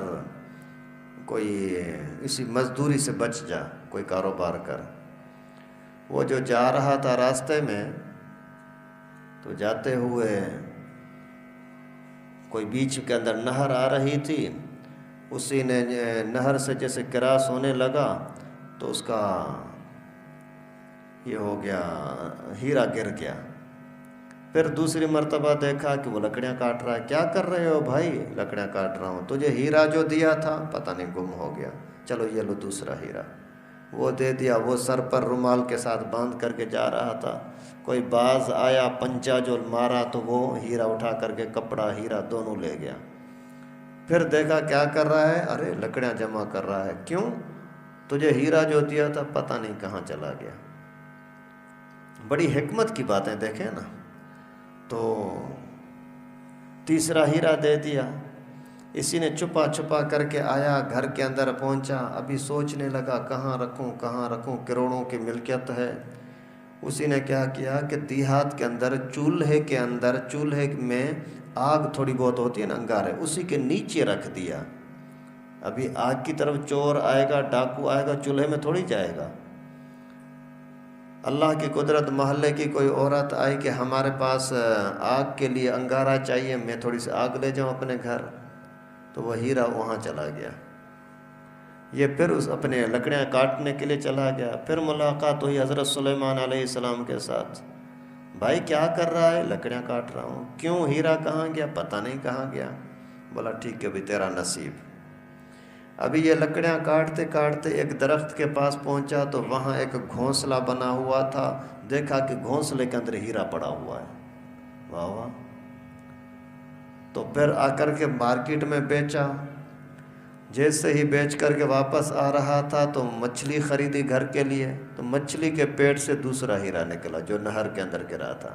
Speaker 2: کوئی اسی مزدوری سے بچ جا، کوئی کاروبار کر۔ وہ جو جا رہا تھا راستے میں، تو جاتے ہوئے کوئی بیچ کے اندر نہر آ رہی تھی، اسی نے نہر سے جیسے کراس ہونے لگا تو اس کا یہ ہو گیا، ہیرا گر گیا۔ پھر دوسری مرتبہ دیکھا کہ وہ لکڑیاں کاٹ رہا ہے۔ کیا کر رہے ہو بھائی؟ لکڑیاں کاٹ رہا ہوں۔ تجھے ہیرا جو دیا تھا پتہ نہیں گم ہو گیا، چلو یہ لو دوسرا ہیرا۔ وہ دے دیا۔ وہ سر پر رومال کے ساتھ باندھ کر کے جا رہا تھا، کوئی باز آیا، پنچا جو مارا تو وہ ہیرا اٹھا کر کے کپڑا ہیرا دونوں لے گیا۔ پھر دیکھا کیا کر رہا ہے، ارے لکڑیاں جمع کر رہا ہے۔ کیوں؟ تجھے ہیرا جو دیا تھا پتہ نہیں کہاں چلا گیا۔ بڑی حکمت کی باتیں دیکھیں نا۔ تو تیسرا ہیرا دے دیا۔ اسی نے چھپا چھپا کر کے آیا، گھر کے اندر پہنچا، ابھی سوچنے لگا کہاں رکھوں کہاں رکھوں، کروڑوں کی ملکیت ہے۔ اسی نے کیا کیا کہ دیہات کے اندر چولہے میں آگ تھوڑی بہت ہوتی ہے نا، انگارے، اسی کے نیچے رکھ دیا۔ ابھی آگ کی طرف چور آئے گا، ڈاکو آئے گا، چولہے میں تھوڑی جائے گا۔ اللہ کی قدرت، محلے کی کوئی عورت آئی کہ ہمارے پاس آگ کے لیے انگارہ چاہیے، میں تھوڑی سی آگ لے جاؤں اپنے گھر، تو وہ ہیرا وہاں چلا گیا۔ یہ پھر اس اپنے لکڑیاں کاٹنے کے لیے چلا گیا۔ پھر ملاقات ہوئی حضرت سلیمان علیہ السلام کے ساتھ۔ بھائی کیا کر رہا ہے؟ لکڑیاں کاٹ رہا ہوں۔ کیوں؟ ہیرا کہاں گیا؟ پتہ نہیں کہاں گیا۔ بولا ٹھیک ہے بھی تیرا نصیب۔ ابھی یہ لکڑیاں کاٹتے کاٹتے ایک درخت کے پاس پہنچا تو وہاں ایک گھونسلہ بنا ہوا تھا۔ دیکھا کہ گھونسلے کے اندر ہیرا پڑا ہوا ہے۔ واہ واہ! تو پھر آ کر کے مارکیٹ میں بیچا۔ جیسے ہی بیچ کر کے واپس آ رہا تھا تو مچھلی خریدی گھر کے لیے، تو مچھلی کے پیٹ سے دوسرا ہیرا نکلا جو نہر کے اندر گرا تھا۔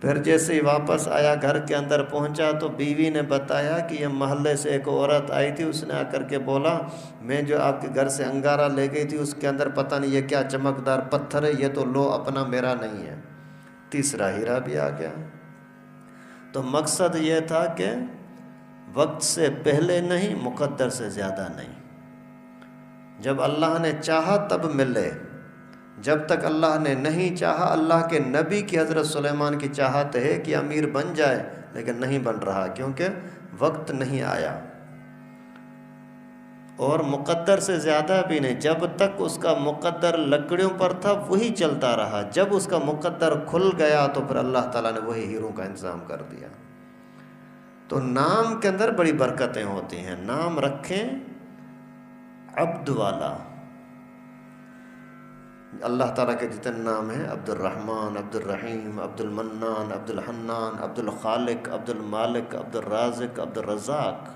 Speaker 2: پھر جیسے ہی واپس آیا، گھر کے اندر پہنچا تو بیوی نے بتایا کہ یہ محلے سے ایک عورت آئی تھی، اس نے آ کر کے بولا میں جو آپ کے گھر سے انگارہ لے گئی تھی اس کے اندر پتہ نہیں یہ کیا چمکدار پتھر ہے، یہ تو لو اپنا، میرا نہیں ہے۔ تیسرا ہیرا بھی آ گیا۔ تو مقصد یہ تھا کہ وقت سے پہلے نہیں، مقدر سے زیادہ نہیں۔ جب اللہ نے چاہا تب ملے، جب تک اللہ نے نہیں چاہا۔ اللہ کے نبی کی حضرت سلیمان کی چاہت ہے کہ امیر بن جائے، لیکن نہیں بن رہا کیونکہ وقت نہیں آیا۔ اور مقدر سے زیادہ بھی نہیں، جب تک اس کا مقدر لکڑیوں پر تھا وہی چلتا رہا۔ جب اس کا مقدر کھل گیا تو پھر اللہ تعالیٰ نے وہی ہیروں کا انتظام کر دیا۔ تو نام کے اندر بڑی برکتیں ہوتی ہیں۔ نام رکھیں عبد والا، اللہ تعالیٰ کے جتنے نام ہیں، عبد الرحمن، عبد الرحیم، عبد المنان، عبد الحنان، عبد الخالق، عبد المالک، عبد الرازق، عبد الرزاق،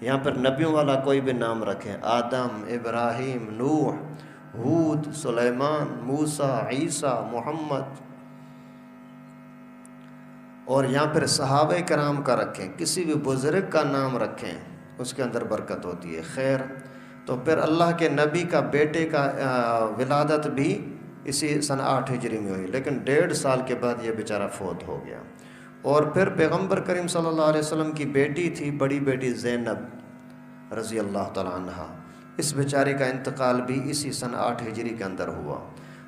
Speaker 2: یہاں پر نبیوں والا کوئی بھی نام رکھیں، آدم، ابراہیم، نوح، ہود، سلیمان، موسیٰ، عیسیٰ، محمد، اور یہاں پر صحابہ کرام کا رکھیں، کسی بھی بزرگ کا نام رکھیں، اس کے اندر برکت ہوتی ہے، خیر۔ تو پھر اللہ کے نبی کا بیٹے کا ولادت بھی اسی سن 8 ہجری میں ہوئی، لیکن 1.5 سال کے بعد یہ بیچارہ فوت ہو گیا۔ اور پھر پیغمبر کریم صلی اللہ علیہ وسلم کی بیٹی تھی، بڑی بیٹی زینب رضی اللہ تعالیٰ عنہا، اس بیچارے کا انتقال بھی اسی سن 8 ہجری کے اندر ہوا۔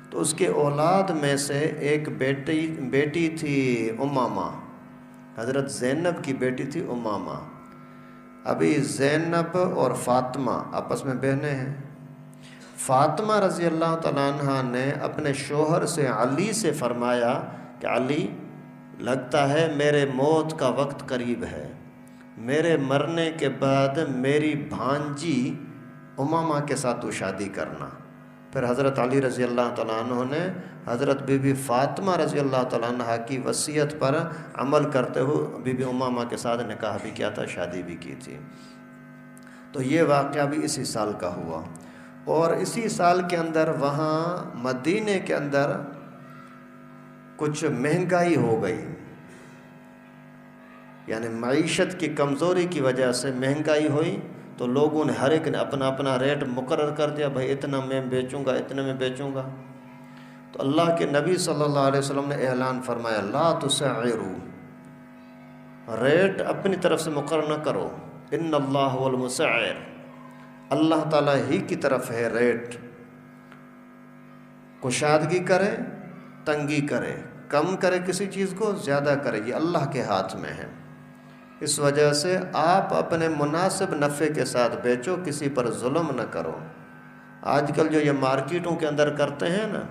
Speaker 2: تو اس کے اولاد میں سے ایک بیٹی تھی امامہ، حضرت زینب کی بیٹی تھی امامہ۔ ابھی زینب اور فاطمہ آپس میں بہنیں ہیں۔ فاطمہ رضی اللہ تعالیٰ عنہ نے اپنے شوہر سے، علی سے فرمایا کہ علی، لگتا ہے میرے موت کا وقت قریب ہے، میرے مرنے کے بعد میری بھانجی امامہ کے ساتھ تو شادی کرنا۔ پھر حضرت علی رضی اللہ تعالیٰ عنہ نے حضرت بی بی فاطمہ رضی اللہ تعالیٰ عنہ کی وصیت پر عمل کرتے ہوئے بی بی امامہ کے ساتھ نکاح بھی کیا تھا، شادی بھی کی تھی۔ تو یہ واقعہ بھی اسی سال کا ہوا، اور اسی سال کے اندر وہاں مدینے کے اندر کچھ مہنگائی ہو گئی، یعنی معیشت کی کمزوری کی وجہ سے مہنگائی ہوئی، تو لوگوں نے ہر ایک نے اپنا اپنا ریٹ مقرر کر دیا، بھائی اتنا میں بیچوں گا، اتنے میں بیچوں گا۔ تو اللہ کے نبی صلی اللہ علیہ وسلم نے اعلان فرمایا، لا تسعروا، ریٹ اپنی طرف سے مقرر نہ کرو، ان اللہ هو المسعر، اللہ تعالیٰ ہی کی طرف ہے ریٹ، کشادگی کرے، تنگی کرے، کم کرے کسی چیز کو، زیادہ کرے، یہ اللہ کے ہاتھ میں ہے۔ اس وجہ سے آپ اپنے مناسب نفع کے ساتھ بیچو، کسی پر ظلم نہ کرو۔ آج کل جو یہ مارکیٹوں کے اندر کرتے ہیں نا،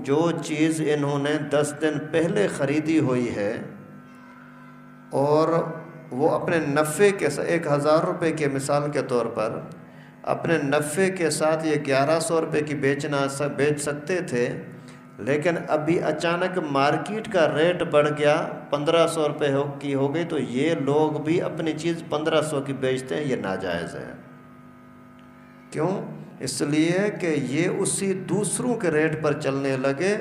Speaker 2: جو چیز انہوں نے 10 دن پہلے خریدی ہوئی ہے اور وہ اپنے نفع کے ساتھ 1000 روپے کے مثال کے طور پر اپنے نفع کے ساتھ یہ 1100 روپے کی بیچ سکتے تھے، لیکن ابھی اچانک مارکیٹ کا ریٹ بڑھ گیا، 1500 روپے کی ہو گئی، تو یہ لوگ بھی اپنی چیز 1500 کی بیچتے ہیں، یہ ناجائز ہے۔ کیوں؟ اس لیے کہ یہ اسی دوسروں کے ریٹ پر چلنے لگے،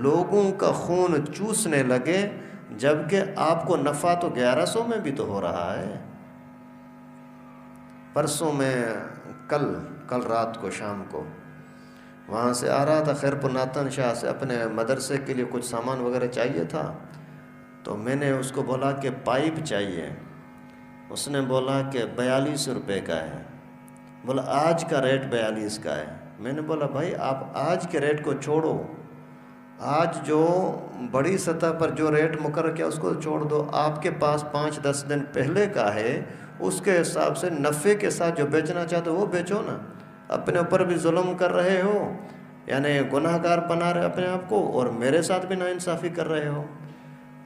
Speaker 2: لوگوں کا خون چوسنے لگے، جبکہ آپ کو نفع تو 1100 میں بھی تو ہو رہا ہے۔ پرسوں میں کل رات کو شام کو وہاں سے آ رہا تھا خیرپور ناتن شاہ سے، اپنے مدرسے کے لیے کچھ سامان وغیرہ چاہیے تھا، تو میں نے اس کو بولا کہ پائپ چاہیے، اس نے بولا کہ 42 روپے کا ہے، بولا آج کا ریٹ 42 کا ہے۔ میں نے بولا بھائی آپ آج کے ریٹ کو چھوڑو، آج جو بڑی سطح پر جو ریٹ مقرر کیا اس کو چھوڑ دو، آپ کے پاس 5-10 دن پہلے کا ہے، اس کے حساب سے نفع کے ساتھ جو بیچنا چاہتے ہو وہ بیچو نا۔ اپنے اوپر بھی ظلم کر رہے ہو، یعنی گناہ گار بنا رہے اپنے آپ کو، اور میرے ساتھ بھی ناانصافی کر رہے ہو۔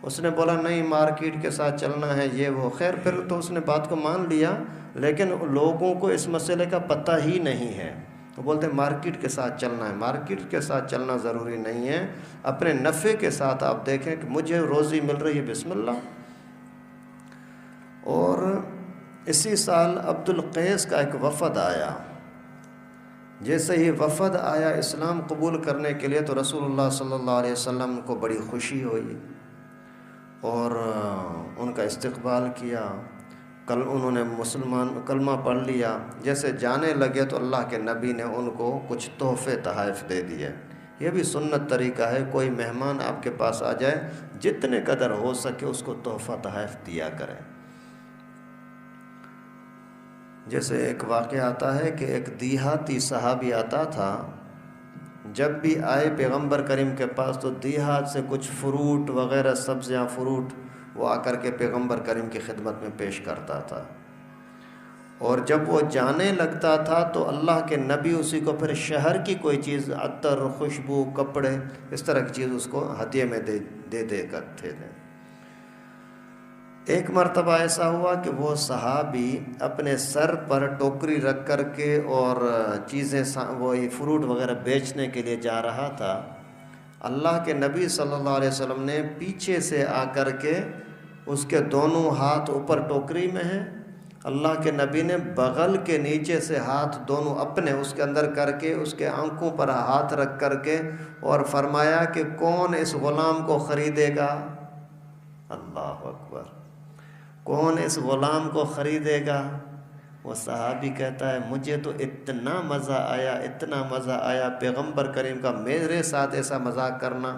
Speaker 2: اس نے بولا نہیں مارکیٹ کے ساتھ چلنا ہے، یہ وہ، خیر پھر تو اس نے بات کو مان لیا، لیکن لوگوں کو اس مسئلے کا پتہ ہی نہیں ہے، تو بولتے ہیں مارکیٹ کے ساتھ چلنا ہے۔ مارکیٹ کے ساتھ چلنا ضروری نہیں ہے، اپنے نفع کے ساتھ آپ دیکھیں کہ مجھے روزی مل رہی ہے، بسم اللہ۔ اور اسی سال عبد القیس کا ایک وفد آیا، جیسے ہی وفد آیا اسلام قبول کرنے کے لیے، تو رسول اللہ صلی اللہ علیہ وسلم کو بڑی خوشی ہوئی اور ان کا استقبال کیا۔ کل انہوں نے کلمہ پڑھ لیا، جیسے جانے لگے تو اللہ کے نبی نے ان کو کچھ تحفے تحائف دے دیے۔ یہ بھی سنت طریقہ ہے، کوئی مہمان آپ کے پاس آ جائے جتنے قدر ہو سکے اس کو تحفہ تحائف دیا کریں۔ جیسے ایک واقعہ آتا ہے کہ ایک دیہاتی صحابی آتا تھا، جب بھی آئے پیغمبر کریم کے پاس تو دیہات سے کچھ فروٹ وغیرہ، سبزیاں، فروٹ وہ آ کر کے پیغمبر کریم کی خدمت میں پیش کرتا تھا، اور جب وہ جانے لگتا تھا تو اللہ کے نبی اسی کو پھر شہر کی کوئی چیز، عطر، خوشبو، کپڑے، اس طرح کی چیز اس کو ہدیے میں دے کرتے تھے۔ ایک مرتبہ ایسا ہوا کہ وہ صحابی اپنے سر پر ٹوکری رکھ کر کے اور چیزیں وہ فروٹ وغیرہ بیچنے کے لیے جا رہا تھا۔ اللہ کے نبی صلی اللہ علیہ وسلم نے پیچھے سے آ کر کے اس کے دونوں ہاتھ اوپر ٹوکری میں ہیں، اللہ کے نبی نے بغل کے نیچے سے ہاتھ دونوں اپنے اس کے اندر کر کے اس کے آنکھوں پر ہاتھ رکھ کر کے اور فرمایا کہ کون اس غلام کو خریدے گا؟ اللہ اکبر، کون اس غلام کو خریدے گا؟ وہ صحابی کہتا ہے مجھے تو اتنا مزہ آیا، اتنا مزہ آیا پیغمبر کریم کا میرے ساتھ ایسا مذاق کرنا۔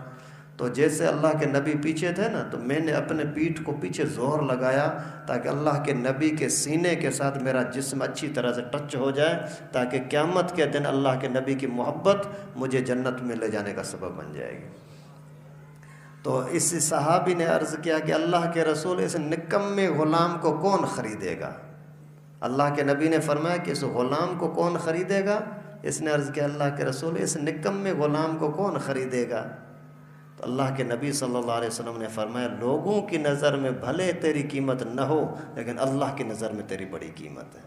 Speaker 2: تو جیسے اللہ کے نبی پیچھے تھے نا، تو میں نے اپنے پیٹھ کو پیچھے زور لگایا تاکہ اللہ کے نبی کے سینے کے ساتھ میرا جسم اچھی طرح سے ٹچ ہو جائے، تاکہ قیامت کے دن اللہ کے نبی کی محبت مجھے جنت میں لے جانے کا سبب بن جائے گی۔ تو اس صحابی نے عرض کیا کہ اللہ کے رسول، اس نکمے غلام کو کون خریدے گا؟ اللہ کے نبی نے فرمایا کہ اس غلام کو کون خریدے گا؟ اس نے عرض کیا اللہ کے رسول، اس نکمے غلام کو کون خریدے گا؟ تو اللہ کے نبی صلی اللہ علیہ وسلم نے فرمایا لوگوں کی نظر میں بھلے تیری قیمت نہ ہو، لیکن اللہ کی نظر میں تیری بڑی قیمت ہے۔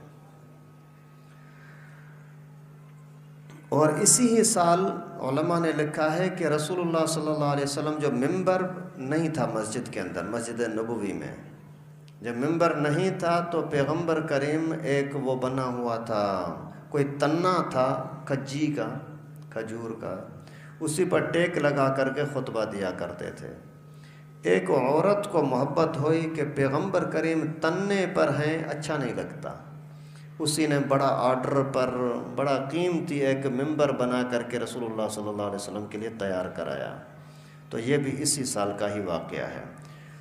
Speaker 2: اور اسی ہی سال علماء نے لکھا ہے کہ رسول اللہ صلی اللہ علیہ وسلم جو ممبر نہیں تھا مسجد کے اندر، مسجد نبوی میں جب ممبر نہیں تھا تو پیغمبر کریم ایک وہ بنا ہوا تھا، کوئی تنا تھا کجی کا، کھجور کا، اسی پر ٹیک لگا کر کے خطبہ دیا کرتے تھے۔ ایک عورت کو محبت ہوئی کہ پیغمبر کریم تنے پر ہیں، اچھا نہیں لگتا، اسی نے بڑا آرڈر پر بڑا قیمتی ایک ممبر بنا کر کے رسول اللہ صلی اللہ علیہ وسلم کے لیے تیار کرایا۔ تو یہ بھی اسی سال کا ہی واقعہ ہے۔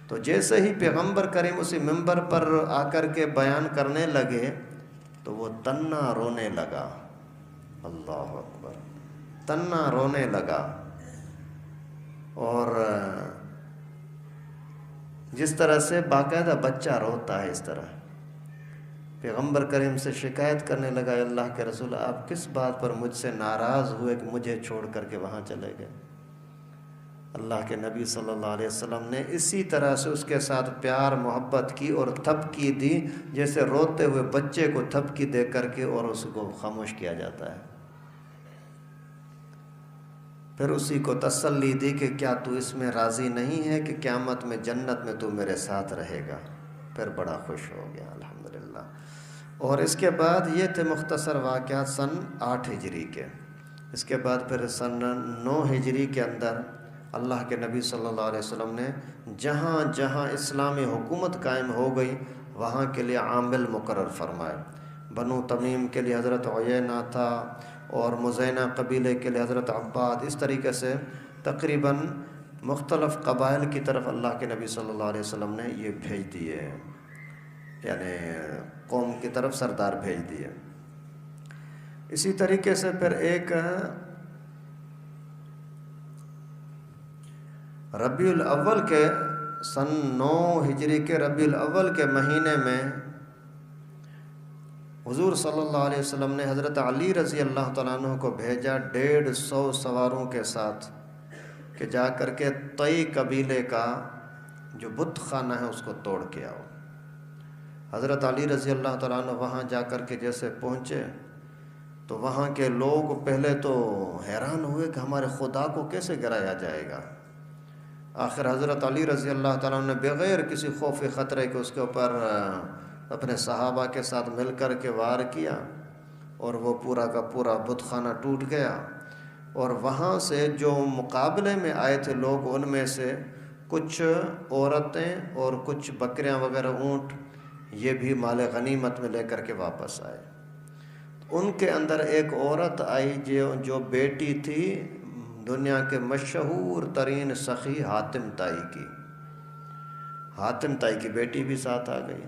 Speaker 2: تو جیسے ہی پیغمبر کریم اسی ممبر پر آ کر کے بیان کرنے لگے تو وہ تنا رونے لگا، اللہ اکبر، تنا رونے لگا۔ اور جس طرح سے باقاعدہ بچہ روتا ہے اس طرح پیغمبر کریم سے شکایت کرنے لگا، اللہ کے رسول آپ کس بات پر مجھ سے ناراض ہوئے کہ مجھے چھوڑ کر کے وہاں چلے گئے؟ اللہ کے نبی صلی اللہ علیہ وسلم نے اسی طرح سے اس کے ساتھ پیار محبت کی اور تھپکی دی، جیسے روتے ہوئے بچے کو تھپکی دے کر کے اور اس کو خاموش کیا جاتا ہے۔ پھر اسی کو تسلی دی کہ کیا تو اس میں راضی نہیں ہے کہ قیامت میں جنت میں تو میرے ساتھ رہے گا؟ پھر بڑا خوش ہو گیا الحمدللہ۔ اور اس کے بعد یہ تھے مختصر واقعات سن 8 ہجری کے۔ اس کے بعد پھر سن 9 ہجری کے اندر اللہ کے نبی صلی اللہ علیہ وسلم نے جہاں جہاں اسلامی حکومت قائم ہو گئی وہاں کے لیے عامل مقرر فرمائے۔ بنو تمیم کے لیے حضرت عیینہ تھا اور مزینہ قبیلے کے لیے حضرت عباد، اس طریقے سے تقریباً مختلف قبائل کی طرف اللہ کے نبی صلی اللہ علیہ وسلم نے یہ بھیج دیے، یعنی قوم کی طرف سردار بھیج دیے۔ اسی طریقے سے پھر ایک ربیع الاول کے سن 9 ہجری کے ربیع الاول کے مہینے میں حضور صلی اللہ علیہ وسلم نے حضرت علی رضی اللہ تعالیٰ عنہ کو بھیجا 150 سواروں کے ساتھ کہ جا کر کے طئی قبیلے کا جو بت خانہ ہے اس کو توڑ کے آؤ۔ حضرت علی رضی اللہ تعالیٰ عنہ وہاں جا کر کے جیسے پہنچے تو وہاں کے لوگ پہلے تو حیران ہوئے کہ ہمارے خدا کو کیسے گرایا جائے گا۔ آخر حضرت علی رضی اللہ تعالیٰ عنہ نے بغیر کسی خوف خطرے کے اس کے اوپر اپنے صحابہ کے ساتھ مل کر کے وار کیا اور وہ پورا کا پورا بت خانہ ٹوٹ گیا۔ اور وہاں سے جو مقابلے میں آئے تھے لوگ، ان میں سے کچھ عورتیں اور کچھ بکریاں وغیرہ، اونٹ، یہ بھی مال غنیمت میں لے کر کے واپس آئے۔ ان کے اندر ایک عورت آئی جو بیٹی تھی دنیا کے مشہور ترین سخی حاتم طائی کی۔ حاتم طائی کی بیٹی بھی ساتھ آ گئی۔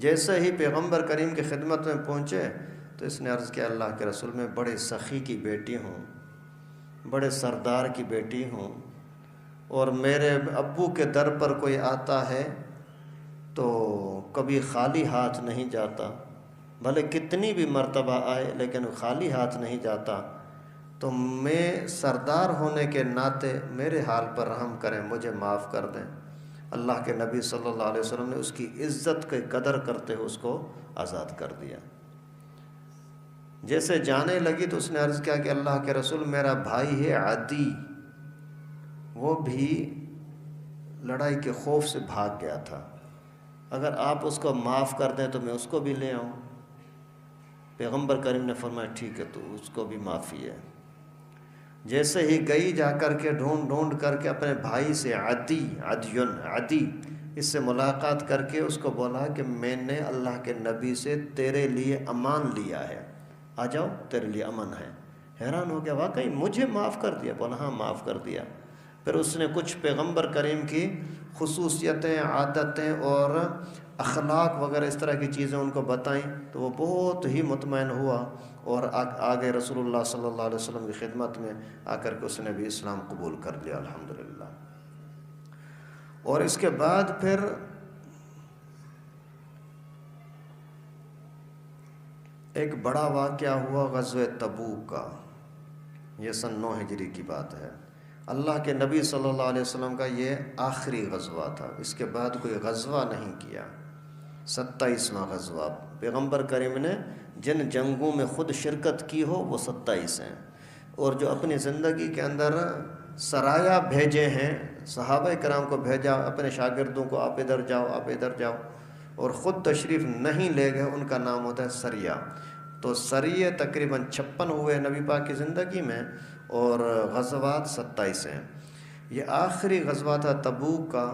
Speaker 2: جیسے ہی پیغمبر کریم کی خدمت میں پہنچے تو اس نے عرض کیا اللہ کے رسول میں بڑے سخی کی بیٹی ہوں، بڑے سردار کی بیٹی ہوں، اور میرے ابو کے در پر کوئی آتا ہے تو کبھی خالی ہاتھ نہیں جاتا، بھلے کتنی بھی مرتبہ آئے لیکن خالی ہاتھ نہیں جاتا، تو میں سردار ہونے کے ناطے میرے حال پر رحم کریں، مجھے معاف کر دیں۔ اللہ کے نبی صلی اللہ علیہ وسلم نے اس کی عزت کی قدر کرتے ہوئے اس کو آزاد کر دیا۔ جیسے جانے لگی تو اس نے عرض کیا کہ اللہ کے رسول میرا بھائی ہے عدی، وہ بھی لڑائی کے خوف سے بھاگ گیا تھا، اگر آپ اس کو معاف کر دیں تو میں اس کو بھی لے آؤں۔ پیغمبر کریم نے فرمایا ٹھیک ہے، تو اس کو بھی معافی ہے۔ جیسے ہی گئی جا کر کے ڈھونڈ کر کے اپنے بھائی سے عدی اس سے ملاقات کر کے اس کو بولا کہ میں نے اللہ کے نبی سے تیرے لیے امان لیا ہے، آ جاؤ تیرے لیے امن ہے۔ حیران ہو گیا، واقعی مجھے معاف کر دیا؟ بولا ہاں معاف کر دیا۔ پھر اس نے کچھ پیغمبر کریم کی خصوصیتیں، عادتیں اور اخلاق وغیرہ اس طرح کی چیزیں ان کو بتائیں، تو وہ بہت ہی مطمئن ہوا اور آگے رسول اللہ صلی اللہ علیہ وسلم کی خدمت میں آ کر کے اس نے بھی اسلام قبول کر لیا الحمدللہ۔ اور اس کے بعد پھر ایک بڑا واقعہ ہوا غزوہ تبوک کا، یہ سن 9 ہجری کی بات ہے۔ اللہ کے نبی صلی اللہ علیہ وسلم کا یہ آخری غزوہ تھا، اس کے بعد کوئی غزوہ نہیں کیا۔ 27واں غزوہ، پیغمبر کریم نے جن جنگوں میں خود شرکت کی ہو وہ 27 ہیں، اور جو اپنی زندگی کے اندر سرایا بھیجے ہیں، صحابہ کرام کو بھیجا اپنے شاگردوں کو، آپ ادھر جاؤ آپ ادھر جاؤ، اور خود تشریف نہیں لے گئے، ان کا نام ہوتا ہے سریہ۔ تو سریے تقریباً 56 ہوئے نبی پاک کی زندگی میں، اور غزوات 27 ہیں۔ یہ آخری غزوہ تھا تبوک کا۔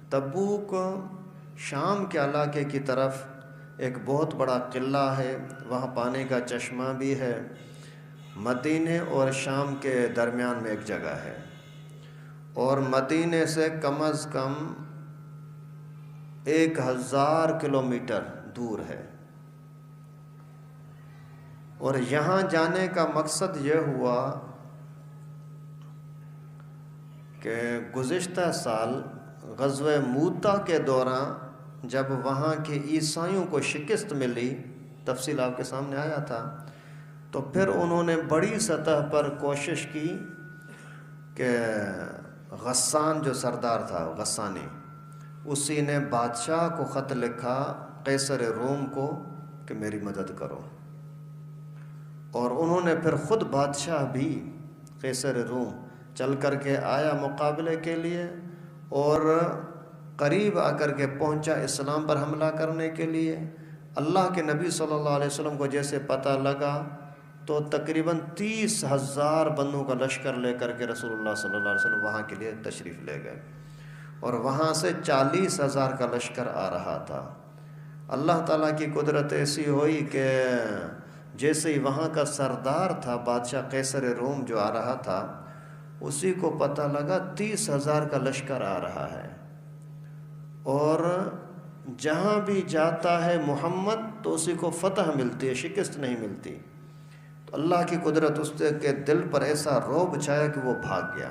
Speaker 2: تبوک شام کے علاقے کی طرف ایک بہت بڑا قلعہ ہے، وہاں پانی کا چشمہ بھی ہے، مدینے اور شام کے درمیان میں ایک جگہ ہے، اور مدینے سے کم از کم 1000 کلومیٹر دور ہے۔ اور یہاں جانے کا مقصد یہ ہوا کہ گزشتہ سال غزوہ موتا کے دوران جب وہاں کے عیسائیوں کو شکست ملی، تفصیل آپ کے سامنے آیا تھا، تو پھر انہوں نے بڑی سطح پر کوشش کی کہ غسان جو سردار تھا، غسانی، اسی نے بادشاہ کو خط لکھا قیصر روم کو کہ میری مدد کرو، اور انہوں نے پھر خود بادشاہ بھی قیصر روم چل کر کے آیا مقابلے کے لیے، اور قریب آ کر کے پہنچا اسلام پر حملہ کرنے کے لیے۔ اللہ کے نبی صلی اللہ علیہ وسلم کو جیسے پتہ لگا تو تقریباً 30,000 بندوں کا لشکر لے کر کے رسول اللہ صلی اللہ علیہ وسلم وہاں کے لیے تشریف لے گئے، اور وہاں سے 40,000 کا لشکر آ رہا تھا۔ اللہ تعالیٰ کی قدرت ایسی ہوئی کہ جیسے ہی وہاں کا سردار تھا بادشاہ قیصر روم جو آ رہا تھا، اسی کو پتہ لگا 30,000 کا لشکر آ رہا ہے، اور جہاں بھی جاتا ہے محمد تو اسی کو فتح ملتی ہے، شکست نہیں ملتی۔ تو اللہ کی قدرت اس کے دل پر ایسا رعب چھایا کہ وہ بھاگ گیا۔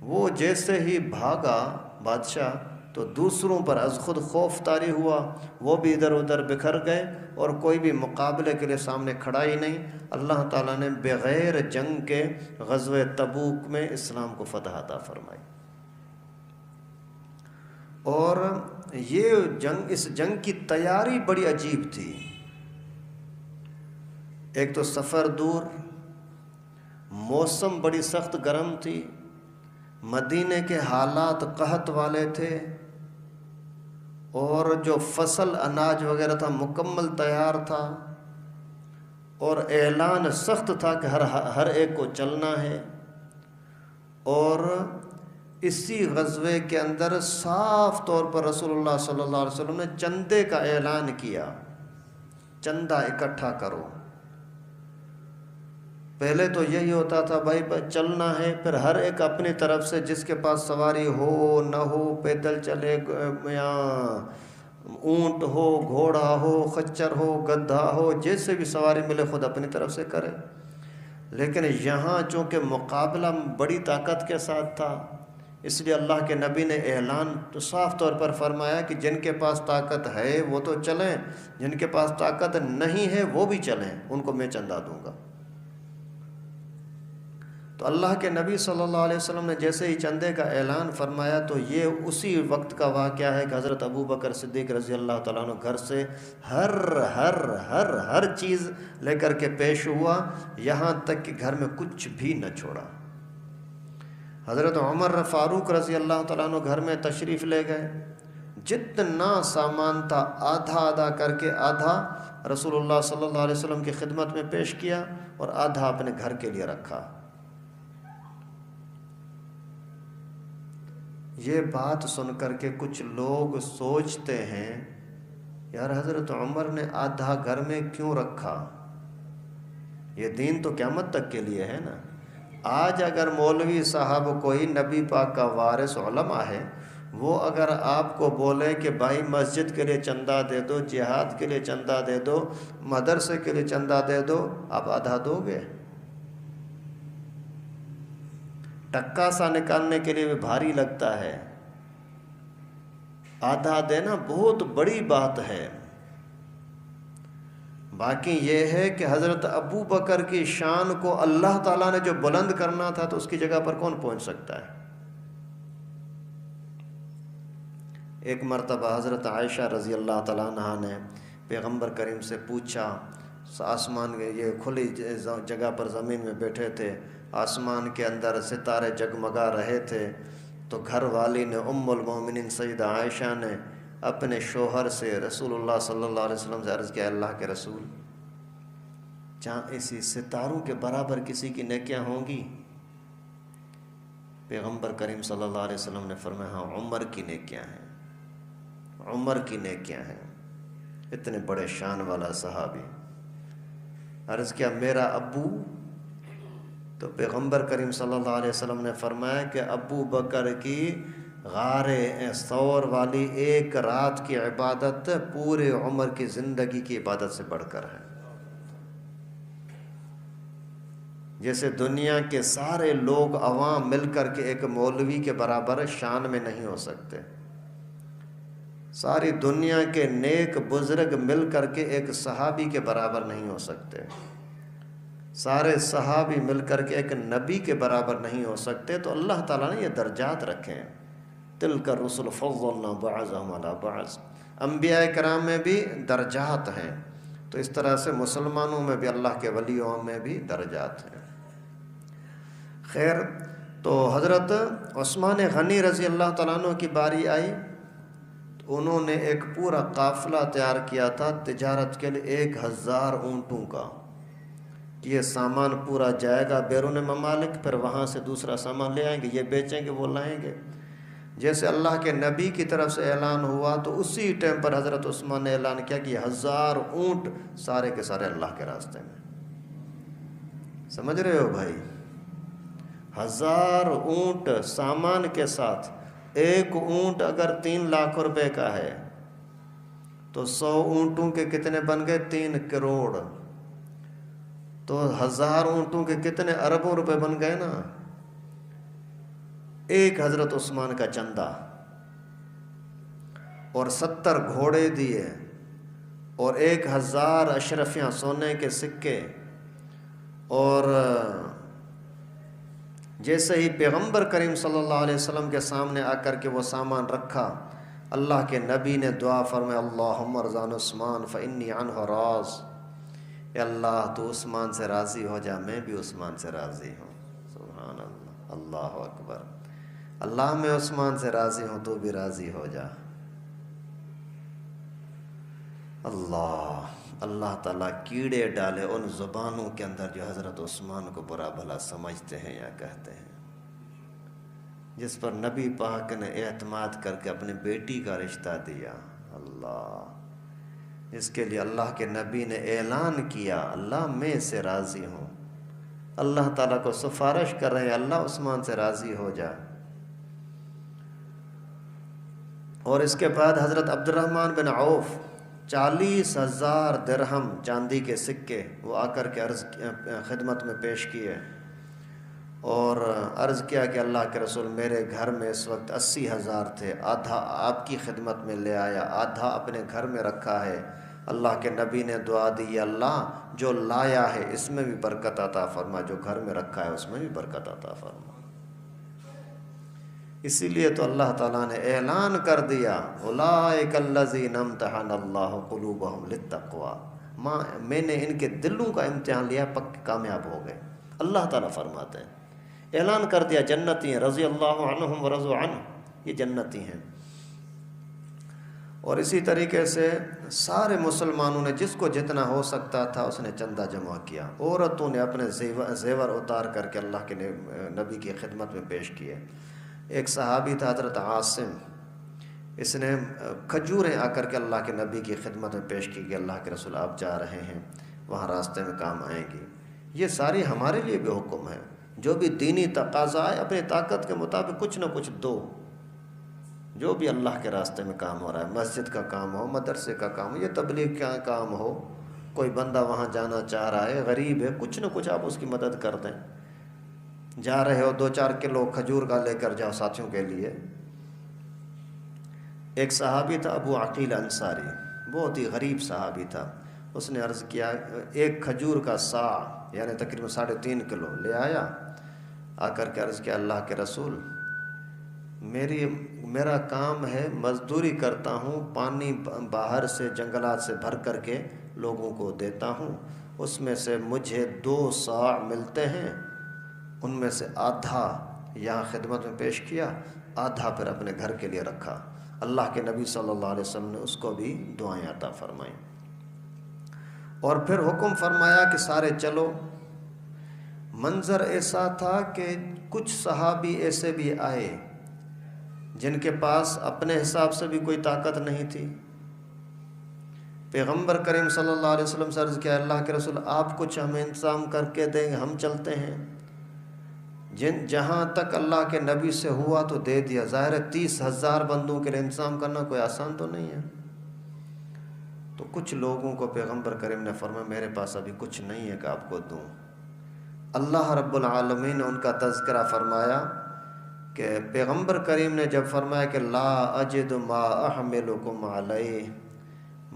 Speaker 2: وہ جیسے ہی بھاگا بادشاہ تو دوسروں پر از خود خوف طاری ہوا، وہ بھی ادھر ادھر بکھر گئے، اور کوئی بھی مقابلے کے لیے سامنے کھڑا ہی نہیں۔ اللہ تعالیٰ نے بغیر جنگ کے غزوہ تبوک میں اسلام کو فتح عطا فرمائی۔ اور یہ جنگ، اس جنگ کی تیاری بڑی عجیب تھی۔ ایک تو سفر دور، موسم بڑی سخت گرم تھی، مدینے کے حالات قحط والے تھے، اور جو فصل اناج وغیرہ تھا مکمل تیار تھا، اور اعلان سخت تھا کہ ہر ایک کو چلنا ہے۔ اور اسی غزوے کے اندر صاف طور پر رسول اللہ صلی اللہ علیہ وسلم نے چندے کا اعلان کیا، چندہ اکٹھا کرو۔ پہلے تو یہی ہوتا تھا بھائی چلنا ہے، پھر ہر ایک اپنی طرف سے جس کے پاس سواری ہو نہ ہو، پیدل چلے یا اونٹ ہو، گھوڑا ہو، خچر ہو، گدھا ہو، جیسے بھی سواری ملے خود اپنی طرف سے کرے۔ لیکن یہاں چونکہ مقابلہ بڑی طاقت کے ساتھ تھا، اس لیے اللہ کے نبی نے اعلان تو صاف طور پر فرمایا کہ جن کے پاس طاقت ہے وہ تو چلیں، جن کے پاس طاقت نہیں ہے وہ بھی چلیں، ان کو میں چندہ دوں گا۔ تو اللہ کے نبی صلی اللہ علیہ وسلم نے جیسے ہی چندے کا اعلان فرمایا تو یہ اسی وقت کا واقعہ ہے کہ حضرت ابو بکر صدیق رضی اللہ تعالیٰ عنہ گھر سے ہر چیز لے کر کے پیش ہوا، یہاں تک کہ گھر میں کچھ بھی نہ چھوڑا۔ حضرت عمر فاروق رضی اللہ تعالیٰ عنہ گھر میں تشریف لے گئے، جتنا سامان تھا آدھا کر کے آدھا رسول اللہ صلی اللہ علیہ وسلم کی خدمت میں پیش کیا اور آدھا اپنے گھر کے لیے رکھا۔ یہ بات سن کر کے کچھ لوگ سوچتے ہیں یار حضرت عمر نے آدھا گھر میں کیوں رکھا؟ یہ دین تو قیامت تک کے لیے ہے نا۔ آج اگر مولوی صاحب کوئی نبی پاک کا وارث علماء ہے، وہ اگر آپ کو بولے کہ بھائی مسجد کے لیے چندہ دے دو، جہاد کے لیے چندہ دے دو، مدرسے کے لیے چندہ دے دو، آپ آدھا دو گے؟ ٹکا سا نکالنے کے لیے بھی بھاری لگتا ہے، آدھا دینا بہت بڑی بات ہے۔ باقی یہ ہے کہ حضرت ابو بکر کی شان کو اللہ تعالیٰ نے جو بلند کرنا تھا تو اس کی جگہ پر کون پہنچ سکتا ہے؟ ایک مرتبہ حضرت عائشہ رضی اللہ تعالیٰ عنہا نے پیغمبر کریم سے پوچھا، آسمان یہ کھلی جگہ پر زمین میں بیٹھے تھے، آسمان کے اندر ستارے جگمگا رہے تھے، تو گھر والی نے ام المومنین سیدہ عائشہ نے اپنے شوہر سے رسول اللہ صلی اللہ علیہ وسلم سے عرض کیا، اللہ کے رسول جہاں اسی ستاروں کے برابر کسی کی نیکیاں ہوں گی؟ پیغمبر کریم صلی اللہ علیہ وسلم نے فرمایا ہاں، عمر کی نیکیاں ہیں، عمر کی نیکیاں ہیں۔ اتنے بڑے شان والا صحابی۔ عرض کیا میرا ابو؟ تو پیغمبر کریم صلی اللہ علیہ وسلم نے فرمایا کہ ابو بکر کی غار ثور والی ایک رات کی عبادت پورے عمر کی زندگی کی عبادت سے بڑھ کر ہے۔ جیسے دنیا کے سارے لوگ عوام مل کر کے ایک مولوی کے برابر شان میں نہیں ہو سکتے، ساری دنیا کے نیک بزرگ مل کر کے ایک صحابی کے برابر نہیں ہو سکتے، سارے صحابی مل کر کے ایک نبی کے برابر نہیں ہو سکتے۔ تو اللہ تعالیٰ نے یہ درجات رکھے ہیں، تلک الرسل فضلنا بعضهم علی بعض۔ انبیاء کرام میں بھی درجات ہیں، تو اس طرح سے مسلمانوں میں بھی اللہ کے ولیوں میں بھی درجات ہیں۔ خیر، تو حضرت عثمان غنی رضی اللہ تعالیٰ عنہ کی باری آئی، تو انہوں نے ایک پورا قافلہ تیار کیا تھا تجارت کے لیے 1000 اونٹوں کا۔ یہ سامان پورا جائے گا بیرون ممالک، پھر وہاں سے دوسرا سامان لے آئیں گے، یہ بیچیں گے، وہ لائیں گے۔ جیسے اللہ کے نبی کی طرف سے اعلان ہوا تو اسی ٹائم پر حضرت عثمان نے اعلان کیا کہ 1000 اونٹ سارے کے سارے اللہ کے راستے میں۔ سمجھ رہے ہو بھائی؟ 1000 اونٹ سامان کے ساتھ، ایک اونٹ اگر 3 لاکھ روپے کا ہے تو 100 اونٹوں کے کتنے بن گئے؟ 3 کروڑ۔ تو 1000 اونٹوں کے کتنے اربوں روپے بن گئے نا۔ ایک حضرت عثمان کا چندہ، اور 70 گھوڑے دیے، اور 1000 اشرفیاں سونے کے سکے، اور جیسے ہی پیغمبر کریم صلی اللہ علیہ وسلم کے سامنے آ کر کے وہ سامان رکھا، اللہ کے نبی نے دعا فرمایا، اللہم ارضان عثمان فانی عنہ راض۔ اے اللہ تو عثمان سے راضی ہو جا، میں بھی عثمان سے راضی ہوں۔ سبحان اللہ، اللہ اکبر۔ اللہ میں عثمان سے راضی ہوں، تو بھی راضی ہو جا۔ اللہ تعالیٰ کیڑے ڈالے ان زبانوں کے اندر جو حضرت عثمان کو برا بھلا سمجھتے ہیں یا کہتے ہیں، جس پر نبی پاک نے اعتماد کر کے اپنی بیٹی کا رشتہ دیا۔ اللہ، اس کے لیے اللہ کے نبی نے اعلان کیا، اللہ میں سے راضی ہوں۔ اللہ تعالیٰ کو سفارش کر رہے ہیں، اللہ عثمان سے راضی ہو جا۔ اور اس کے بعد حضرت عبد الرحمن بن عوف 40,000 درہم چاندی کے سکے وہ آ کر کے خدمت میں پیش کیے، اور عرض کیا کہ اللہ کے رسول میرے گھر میں اس وقت 80,000 تھے، آدھا آپ کی خدمت میں لے آیا، آدھا اپنے گھر میں رکھا ہے، اللہ کے نبی نے دعا دی، اللہ جو لایا ہے اس میں بھی برکت عطا فرما، جو گھر میں رکھا ہے اس میں بھی برکت عطا فرما۔ اسی لیے تو اللہ تعالیٰ نے اعلان کر دیا، اولئک الذین امتحن اللہ قلوبہم للتقوی، میں نے ان کے دلوں کا امتحان لیا، پک کامیاب ہو گئے۔ اللہ تعالیٰ فرماتے ہیں، اعلان کر دیا جنتی ہیں، رضی اللہ عنہم ورضوا عنہ، یہ جنتی ہیں۔ اور اسی طریقے سے سارے مسلمانوں نے جس کو جتنا ہو سکتا تھا اس نے چندہ جمع کیا، عورتوں نے اپنے زیور اتار کر کے اللہ کے نبی کی خدمت میں پیش کیے۔ ایک صحابی تھا حضرت عاصم، اس نے کھجوریں آ کر کے اللہ کے نبی کی خدمت میں پیش کی کہ اللہ کے رسول آپ جا رہے ہیں، وہاں راستے میں کام آئیں گی۔ یہ ساری ہمارے لیے بھی حکم ہے، جو بھی دینی تقاضا ہے اپنی طاقت کے مطابق کچھ نہ کچھ دو، جو بھی اللہ کے راستے میں کام ہو رہا ہے، مسجد کا کام ہو، مدرسے کا کام ہو، یہ تبلیغ کا کام ہو، کوئی بندہ وہاں جانا چاہ رہا ہے، غریب ہے، کچھ نہ کچھ آپ اس کی مدد کر دیں۔ جا رہے ہو 2-4 کلو کھجور کا لے کر جاؤ ساتھیوں کے لیے۔ ایک صحابی تھا ابو عقیل انصاری، بہت ہی غریب صحابی تھا، اس نے عرض کیا، ایک کھجور کا صاع یعنی تقریباً 3.5 کلو لے آیا، آ کر کے عرض کیا، اللہ کے رسول میرا کام ہے، مزدوری کرتا ہوں، پانی باہر سے جنگلات سے بھر کر کے لوگوں کو دیتا ہوں، اس میں سے مجھے 2 صاع ملتے ہیں، ان میں سے آدھا یہاں خدمت میں پیش کیا، آدھا پھر اپنے گھر کے لیے رکھا۔ اللہ کے نبی صلی اللہ علیہ وسلم نے اس کو بھی دعائیں عطا فرمائیں، اور پھر حکم فرمایا کہ سارے چلو۔ منظر ایسا تھا کہ کچھ صحابی ایسے بھی آئے جن کے پاس اپنے حساب سے بھی کوئی طاقت نہیں تھی۔ پیغمبر کریم صلی اللہ علیہ وسلم سے عرض کیا، اللہ کے رسول آپ کچھ ہمیں انتظام کر کے دیں، ہم چلتے ہیں۔ جہاں تک اللہ کے نبی سے ہوا تو دے دیا، ظاہر ہے 30,000 بندوں کے لیے انتظام کرنا کوئی آسان تو نہیں ہے۔ تو کچھ لوگوں کو پیغمبر کریم نے فرمایا میرے پاس ابھی کچھ نہیں ہے کہ آپ کو دوں۔ اللہ رب العالمین نے ان کا تذکرہ فرمایا کہ پیغمبر کریم نے جب فرمایا کہ لا اجد ما احملکم علیہ،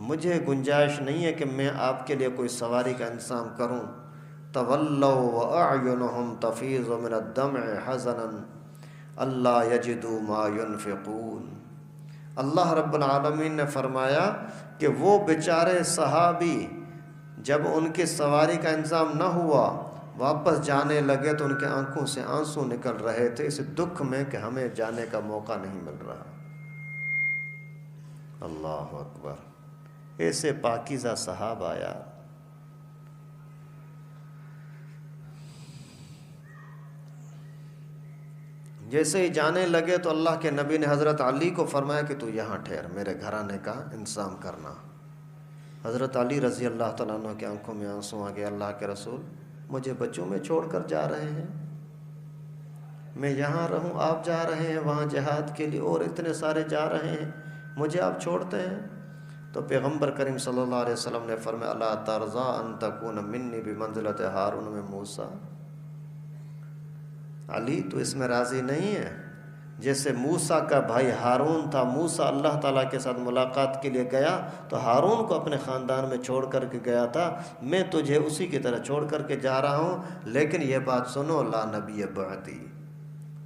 Speaker 2: مجھے گنجائش نہیں ہے کہ میں آپ کے لیے کوئی سواری کا انتظام کروں، تولوا واعینہم تفیض من الدمع حزنا الا یجدوا ما ينفقون۔ اللہ رب العالمین نے فرمایا کہ وہ بیچارے صحابی جب ان کی سواری کا انتظام نہ ہوا واپس جانے لگے تو ان کے آنکھوں سے آنسو نکل رہے تھے، اس دکھ میں کہ ہمیں جانے کا موقع نہیں مل رہا۔ اللہ اکبر، ایسے پاکیزہ صحابہ یار۔ جیسے ہی جانے لگے تو اللہ کے نبی نے حضرت علی کو فرمایا کہ تو یہاں ٹھہر، میرے گھرانے کا انتظام کرنا۔ حضرت علی رضی اللہ تعالیٰ عنہ کی آنکھوں میں آنسو آ گئے، اللہ کے رسول مجھے بچوں میں چھوڑ کر جا رہے ہیں، میں یہاں رہوں، آپ جا رہے ہیں وہاں جہاد کے لیے، اور اتنے سارے جا رہے ہیں، مجھے آپ چھوڑتے ہیں؟ تو پیغمبر کریم صلی اللہ علیہ وسلم نے فرمایا الا ترضى ان تكون منی بمنزلۃ ہارون من موسیٰ، علی تو اس میں راضی نہیں ہے؟ جیسے موسیٰ کا بھائی ہارون تھا، موسیٰ اللہ تعالیٰ کے ساتھ ملاقات کے لیے گیا تو ہارون کو اپنے خاندان میں چھوڑ کر کے گیا تھا، میں تجھے اسی کی طرح چھوڑ کر کے جا رہا ہوں، لیکن یہ بات سنو، لا نبی بعدی،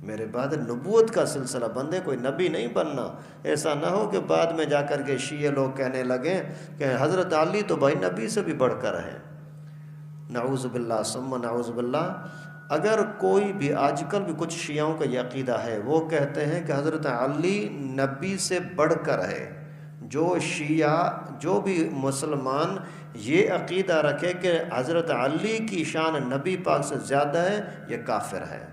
Speaker 2: میرے بعد نبوت کا سلسلہ بندے کوئی نبی نہیں بننا۔ ایسا نہ ہو کہ بعد میں جا کر کے شیعہ لوگ کہنے لگیں کہ حضرت علی تو بھائی نبی سے بھی بڑھ کر ہے، نعوذ باللہ ثم نعوذ باللہ۔ اگر کوئی بھی آج کل بھی کچھ شیعوں کا یہ عقیدہ ہے، وہ کہتے ہیں کہ حضرت علی نبی سے بڑھ کر ہے، جو شیعہ جو بھی مسلمان یہ عقیدہ رکھے کہ حضرت علی کی شان نبی پاک سے زیادہ ہے، یہ کافر ہے،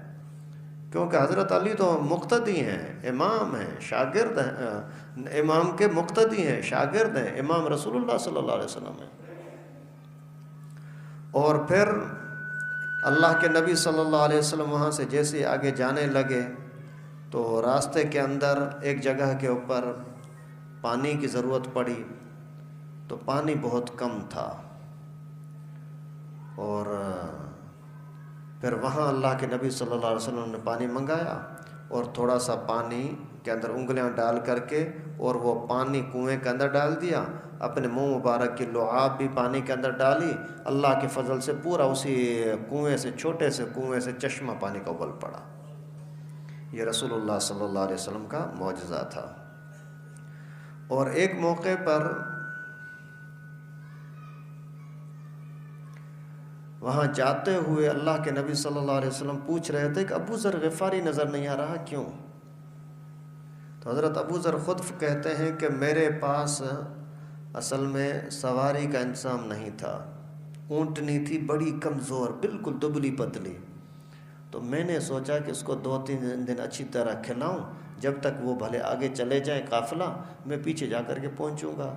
Speaker 2: کیونکہ حضرت علی تو مقتدی ہیں، امام ہیں، شاگرد ہیں، امام کے مقتدی ہیں، شاگرد ہیں، امام رسول اللہ صلی اللہ علیہ وسلم ہیں۔ اور پھر اللہ کے نبی صلی اللہ علیہ وسلم وہاں سے جیسے آگے جانے لگے تو راستے کے اندر ایک جگہ کے اوپر پانی کی ضرورت پڑی، تو پانی بہت کم تھا، اور پھر وہاں اللہ کے نبی صلی اللہ علیہ وسلم نے پانی منگایا اور تھوڑا سا پانی کے اندر انگلیاں ڈال کر کے اور وہ پانی کنویں کے اندر ڈال دیا، اپنے منہ مبارک کی لعاب بھی پانی کے اندر ڈالی، اللہ کے فضل سے پورا اسی کنویں سے، چھوٹے سے کنویں سے چشمہ پانی کا ابل پڑا۔ یہ رسول اللہ صلی اللہ علیہ وسلم کا معجزہ تھا۔ اور ایک موقع پر وہاں جاتے ہوئے اللہ کے نبی صلی اللہ علیہ وسلم پوچھ رہے تھے کہ ابو ذر غفاری نظر نہیں آ رہا، کیوں؟ تو حضرت ابو ذر خود کہتے ہیں کہ میرے پاس اصل میں سواری کا انتظام نہیں تھا، اونٹنی تھی بڑی کمزور، بالکل دبلی پتلی، تو میں نے سوچا کہ اس کو 2-3 دن اچھی طرح کھلاؤں، جب تک وہ بھلے آگے چلے جائیں قافلہ، میں پیچھے جا کر کے پہنچوں گا۔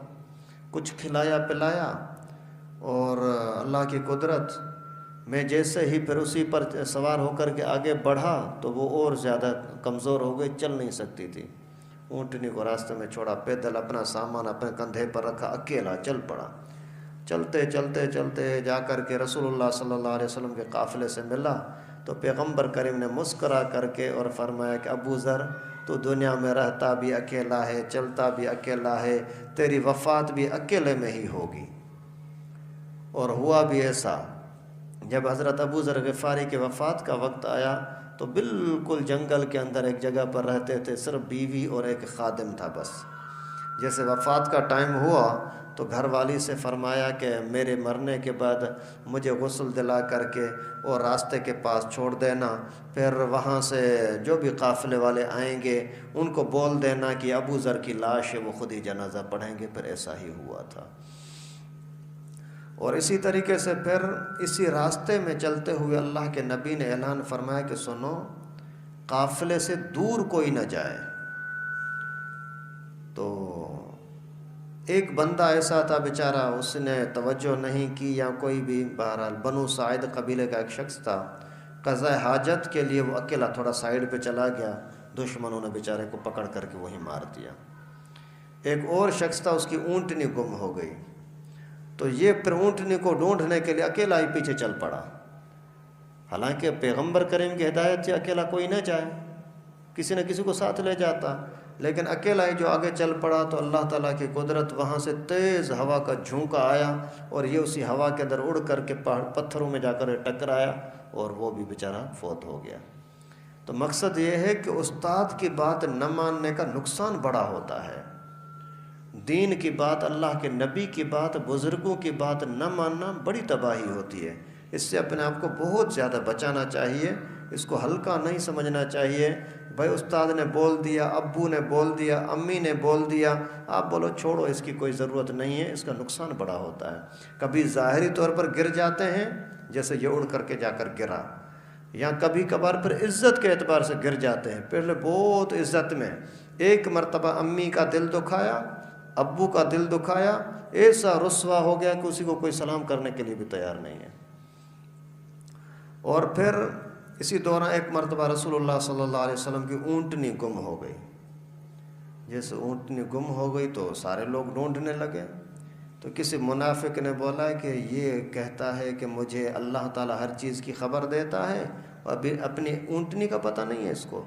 Speaker 2: کچھ کھلایا پلایا، اور اللہ کی قدرت، میں جیسے ہی پھر اسی پر سوار ہو کر کے آگے بڑھا تو وہ اور زیادہ کمزور ہو گئی، چل نہیں سکتی تھی۔ اونٹنی کو راستے میں چھوڑا، پیدل اپنا سامان اپنے کندھے پر رکھا، اکیلا چل پڑا۔ چلتے چلتے چلتے جا کر کے رسول اللہ صلی اللہ علیہ وسلم کے قافلے سے ملا، تو پیغمبر کریم نے مسکرا کر کے اور فرمایا کہ ابو ذر، تو دنیا میں رہتا بھی اکیلا ہے، چلتا بھی اکیلا ہے، تیری وفات بھی اکیلے میں ہی ہوگی۔ اور ہوا بھی ایسا، جب حضرت ابو ذر غفاری کے وفات کا وقت آیا تو بالکل جنگل کے اندر ایک جگہ پر رہتے تھے، صرف بیوی اور ایک خادم تھا بس۔ جیسے وفات کا ٹائم ہوا تو گھر والی سے فرمایا کہ میرے مرنے کے بعد مجھے غسل دلا کر کے اور راستے کے پاس چھوڑ دینا، پھر وہاں سے جو بھی قافلے والے آئیں گے ان کو بول دینا کہ ابو ذر کی لاش ہے، وہ خود ہی جنازہ پڑھیں گے۔ پھر ایسا ہی ہوا تھا۔ اور اسی طریقے سے پھر اسی راستے میں چلتے ہوئے اللہ کے نبی نے اعلان فرمایا کہ سنو، قافلے سے دور کوئی نہ جائے۔ تو ایک بندہ ایسا تھا بیچارہ، اس نے توجہ نہیں کی یا کوئی بھی، بہرحال بنو سعید قبیلے کا ایک شخص تھا، قضاء حاجت کے لیے وہ اکیلا تھوڑا سائیڈ پہ چلا گیا، دشمنوں نے بیچارے کو پکڑ کر کے وہیں مار دیا۔ ایک اور شخص تھا، اس کی اونٹنی گم ہو گئی، تو یہ پھر اونٹنی کو ڈھونڈنے کے لیے اکیلا ہی پیچھے چل پڑا۔ حالانکہ پیغمبر کریم کی ہدایت سے اکیلا کوئی نہ جائے، کسی نہ کسی کو ساتھ لے جاتا، لیکن اکیلا ہی جو آگے چل پڑا تو اللہ تعالیٰ کی قدرت، وہاں سے تیز ہوا کا جھونکا آیا اور یہ اسی ہوا کے اندر اڑ کر کے پتھروں میں جا کر ٹکرایا اور وہ بھی بیچارہ فوت ہو گیا۔ تو مقصد یہ ہے کہ استاد کی بات نہ ماننے کا نقصان بڑا ہوتا ہے۔ دین کی بات، اللہ کے نبی کی بات، بزرگوں کی بات نہ ماننا بڑی تباہی ہوتی ہے۔ اس سے اپنے آپ کو بہت زیادہ بچانا چاہیے، اس کو ہلکا نہیں سمجھنا چاہیے۔ بھائی استاد نے بول دیا، ابو نے بول دیا، امی نے بول دیا، آپ بولو چھوڑو، اس کی کوئی ضرورت نہیں ہے، اس کا نقصان بڑا ہوتا ہے۔ کبھی ظاہری طور پر گر جاتے ہیں، جیسے یہ اڑ کر کے جا کر گرا، یا کبھی کبھار پھر عزت کے اعتبار سے گر جاتے ہیں۔ پہلے بہت عزت میں ایک مرتبہ امی کا دل دکھایا، ابو کا دل دکھایا، ایسا رسوا ہو گیا کہ اسی کو کوئی سلام کرنے کے لیے بھی تیار نہیں ہے۔ اور پھر اسی دوران ایک مرتبہ رسول اللہ صلی اللہ علیہ وسلم کی اونٹنی گم ہو گئی۔ جیسے اونٹنی گم ہو گئی تو سارے لوگ ڈھونڈنے لگے، تو کسی منافق نے بولا کہ یہ کہتا ہے کہ مجھے اللہ تعالیٰ ہر چیز کی خبر دیتا ہے اور ابھی اپنی اونٹنی کا پتہ نہیں ہے اس کو۔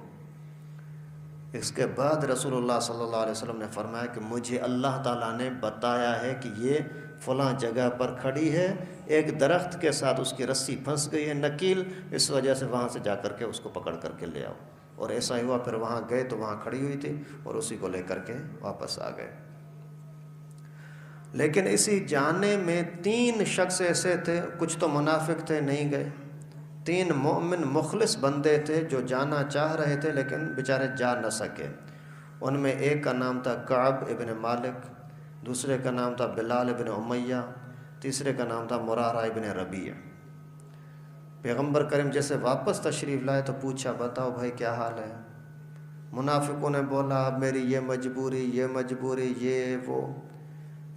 Speaker 2: اس کے بعد رسول اللہ صلی اللہ علیہ وسلم نے فرمایا کہ مجھے اللہ تعالیٰ نے بتایا ہے کہ یہ فلاں جگہ پر کھڑی ہے، ایک درخت کے ساتھ اس کی رسی پھنس گئی ہے نکیل، اس وجہ سے وہاں سے جا کر کے اس کو پکڑ کر کے لے آؤ۔ اور ایسا ہی ہوا، پھر وہاں گئے تو وہاں کھڑی ہوئی تھی اور اسی کو لے کر کے واپس آ گئے۔ لیکن اسی جانے میں 3 شخص ایسے تھے، کچھ تو منافق تھے نہیں گئے، 3 مومن مخلص بندے تھے جو جانا چاہ رہے تھے لیکن بیچارے جا نہ سکے۔ ان میں ایک کا نام تھا کعب ابن مالک، دوسرے کا نام تھا بلال ابن امیہ، تیسرے کا نام تھا مرارہ ابن ربیع۔ پیغمبر کریم جیسے واپس تشریف لائے تو پوچھا، بتاؤ بھائی کیا حال ہے؟ منافقوں نے بولا میری یہ مجبوری، یہ مجبوری، یہ وہ۔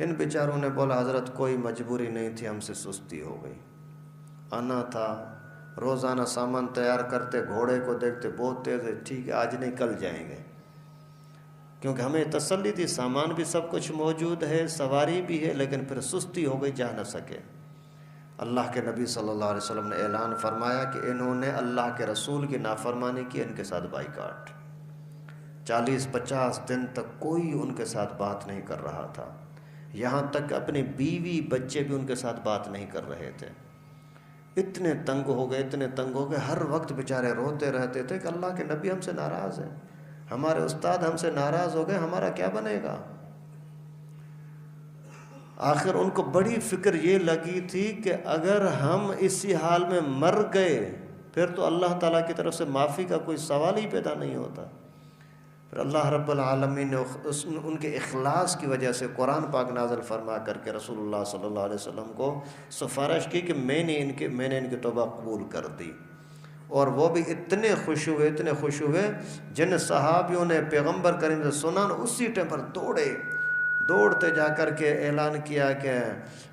Speaker 2: ان بیچاروں نے بولا حضرت کوئی مجبوری نہیں تھی، ہم سے سستی ہو گئی، آنا تھا، روزانہ سامان تیار کرتے، گھوڑے کو دیکھتے بہت تیز ہے، ٹھیک ہے آج نہیں کل جائیں گے، کیونکہ ہمیں تسلی تھی سامان بھی سب کچھ موجود ہے، سواری بھی ہے، لیکن پھر سستی ہو گئی، جا نہ سکے۔ اللہ کے نبی صلی اللہ علیہ وسلم نے اعلان فرمایا کہ انہوں نے اللہ کے رسول کی نافرمانی کی، ان کے ساتھ بائیکاٹ۔ 40-50 دن تک کوئی ان کے ساتھ بات نہیں کر رہا تھا، یہاں تک اپنی بیوی بچے بھی ان کے ساتھ بات نہیں کر رہے تھے۔ اتنے تنگ ہو گئے، ہر وقت بیچارے روتے رہتے تھے کہ اللہ کے نبی ہم سے ناراض ہیں، ہمارے استاد ہم سے ناراض ہو گئے، ہمارا کیا بنے گا؟ آخر ان کو بڑی فکر یہ لگی تھی کہ اگر ہم اسی حال میں مر گئے پھر تو اللہ تعالیٰ کی طرف سے معافی کا کوئی سوال ہی پیدا نہیں ہوتا۔ پھر اللہ رب العالمین نے ان کے اخلاص کی وجہ سے قرآن پاک نازل فرما کر کے رسول اللہ صلی اللہ علیہ وسلم کو سفارش کی کہ میں نے ان کی توبہ قبول کر دی۔ اور وہ بھی اتنے خوش ہوئے جن صحابیوں نے پیغمبر کریم سے سنا، اسی ٹائم پر دوڑتے جا کر کے اعلان کیا کہ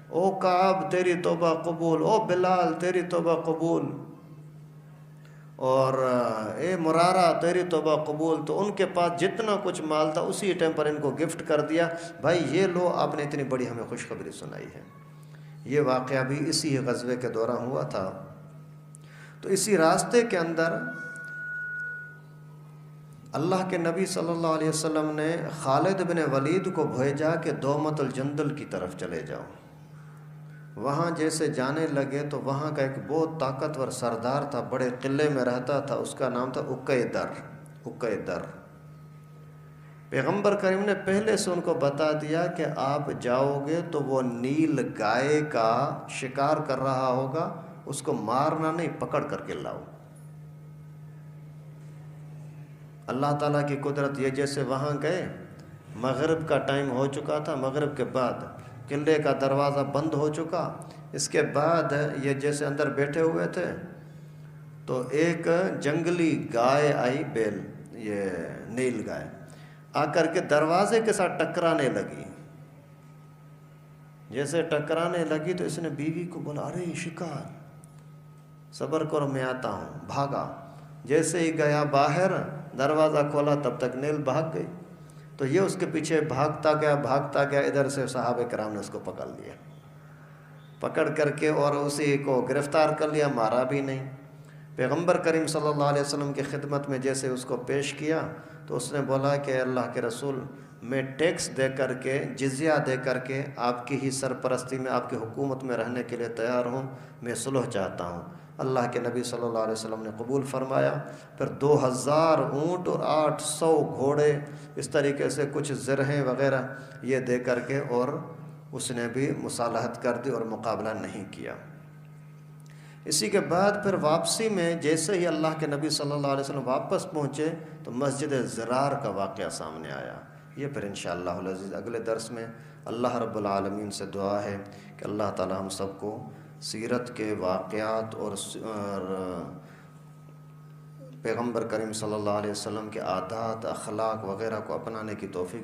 Speaker 2: او کعب تیری توبہ قبول، او بلال تیری توبہ قبول، اور اے مرارہ تیری توبہ قبول۔ تو ان کے پاس جتنا کچھ مال تھا اسی ٹائم پر ان کو گفٹ کر دیا، بھائی یہ لو، آپ نے اتنی بڑی ہمیں خوشخبری سنائی ہے۔ یہ واقعہ بھی اسی غزوے کے دوران ہوا تھا۔ تو اسی راستے کے اندر اللہ کے نبی صلی اللہ علیہ وسلم نے خالد بن ولید کو بھیجا کہ دومت الجندل کی طرف چلے جاؤ۔ وہاں جیسے جانے لگے تو وہاں کا ایک بہت طاقتور سردار تھا، بڑے قلعے میں رہتا تھا، اس کا نام تھا اقیدر۔ پیغمبر کریم نے پہلے سے ان کو بتا دیا کہ آپ جاؤ گے تو وہ نیل گائے کا شکار کر رہا ہوگا، اس کو مارنا نہیں، پکڑ کر کے لاؤ۔ اللہ تعالیٰ کی قدرت یہ، جیسے وہاں گئے، مغرب کا ٹائم ہو چکا تھا، مغرب کے بعد قلعے کا دروازہ بند ہو چکا، اس کے بعد یہ جیسے اندر بیٹھے ہوئے تھے تو ایک جنگلی گائے آئی، بیل، یہ نیل گائے آ کر کے دروازے کے ساتھ ٹکرانے لگی۔ جیسے ٹکرانے لگی تو اس نے بیوی کو بولا، ارے شکار، صبر کرو میں آتا ہوں۔ بھاگا، جیسے ہی گیا باہر، دروازہ کھولا تب تک نیل بھاگ گئی۔ تو یہ اس کے پیچھے بھاگتا گیا، ادھر سے صحابہ کرام نے اس کو پکڑ لیا، پکڑ کر کے اور اسی کو گرفتار کر لیا، مارا بھی نہیں۔ پیغمبر کریم صلی اللہ علیہ وسلم کی خدمت میں جیسے اس کو پیش کیا تو اس نے بولا کہ اللہ کے رسول، میں ٹیکس دے کر کے، جزیہ دے کر کے آپ کی ہی سرپرستی میں، آپ کی حکومت میں رہنے کے لیے تیار ہوں، میں صلح چاہتا ہوں۔ اللہ کے نبی صلی اللہ علیہ وسلم نے قبول فرمایا۔ پھر 2000 اونٹ اور 800 گھوڑے، اس طریقے سے کچھ زرہیں وغیرہ یہ دے کر کے، اور اس نے بھی مصالحت کر دی اور مقابلہ نہیں کیا۔ اسی کے بعد پھر واپسی میں جیسے ہی اللہ کے نبی صلی اللہ علیہ وسلم واپس پہنچے تو مسجد زرار کا واقعہ سامنے آیا۔ یہ پھر انشاءاللہ العزیز اگلے درس میں اللہ رب العالمین سے دعا ہے کہ اللہ تعالی ہم سب کو سیرت کے واقعات اور پیغمبر کریم صلی اللہ علیہ وسلم کے عادات، اخلاق وغیرہ کو اپنانے کی توفیق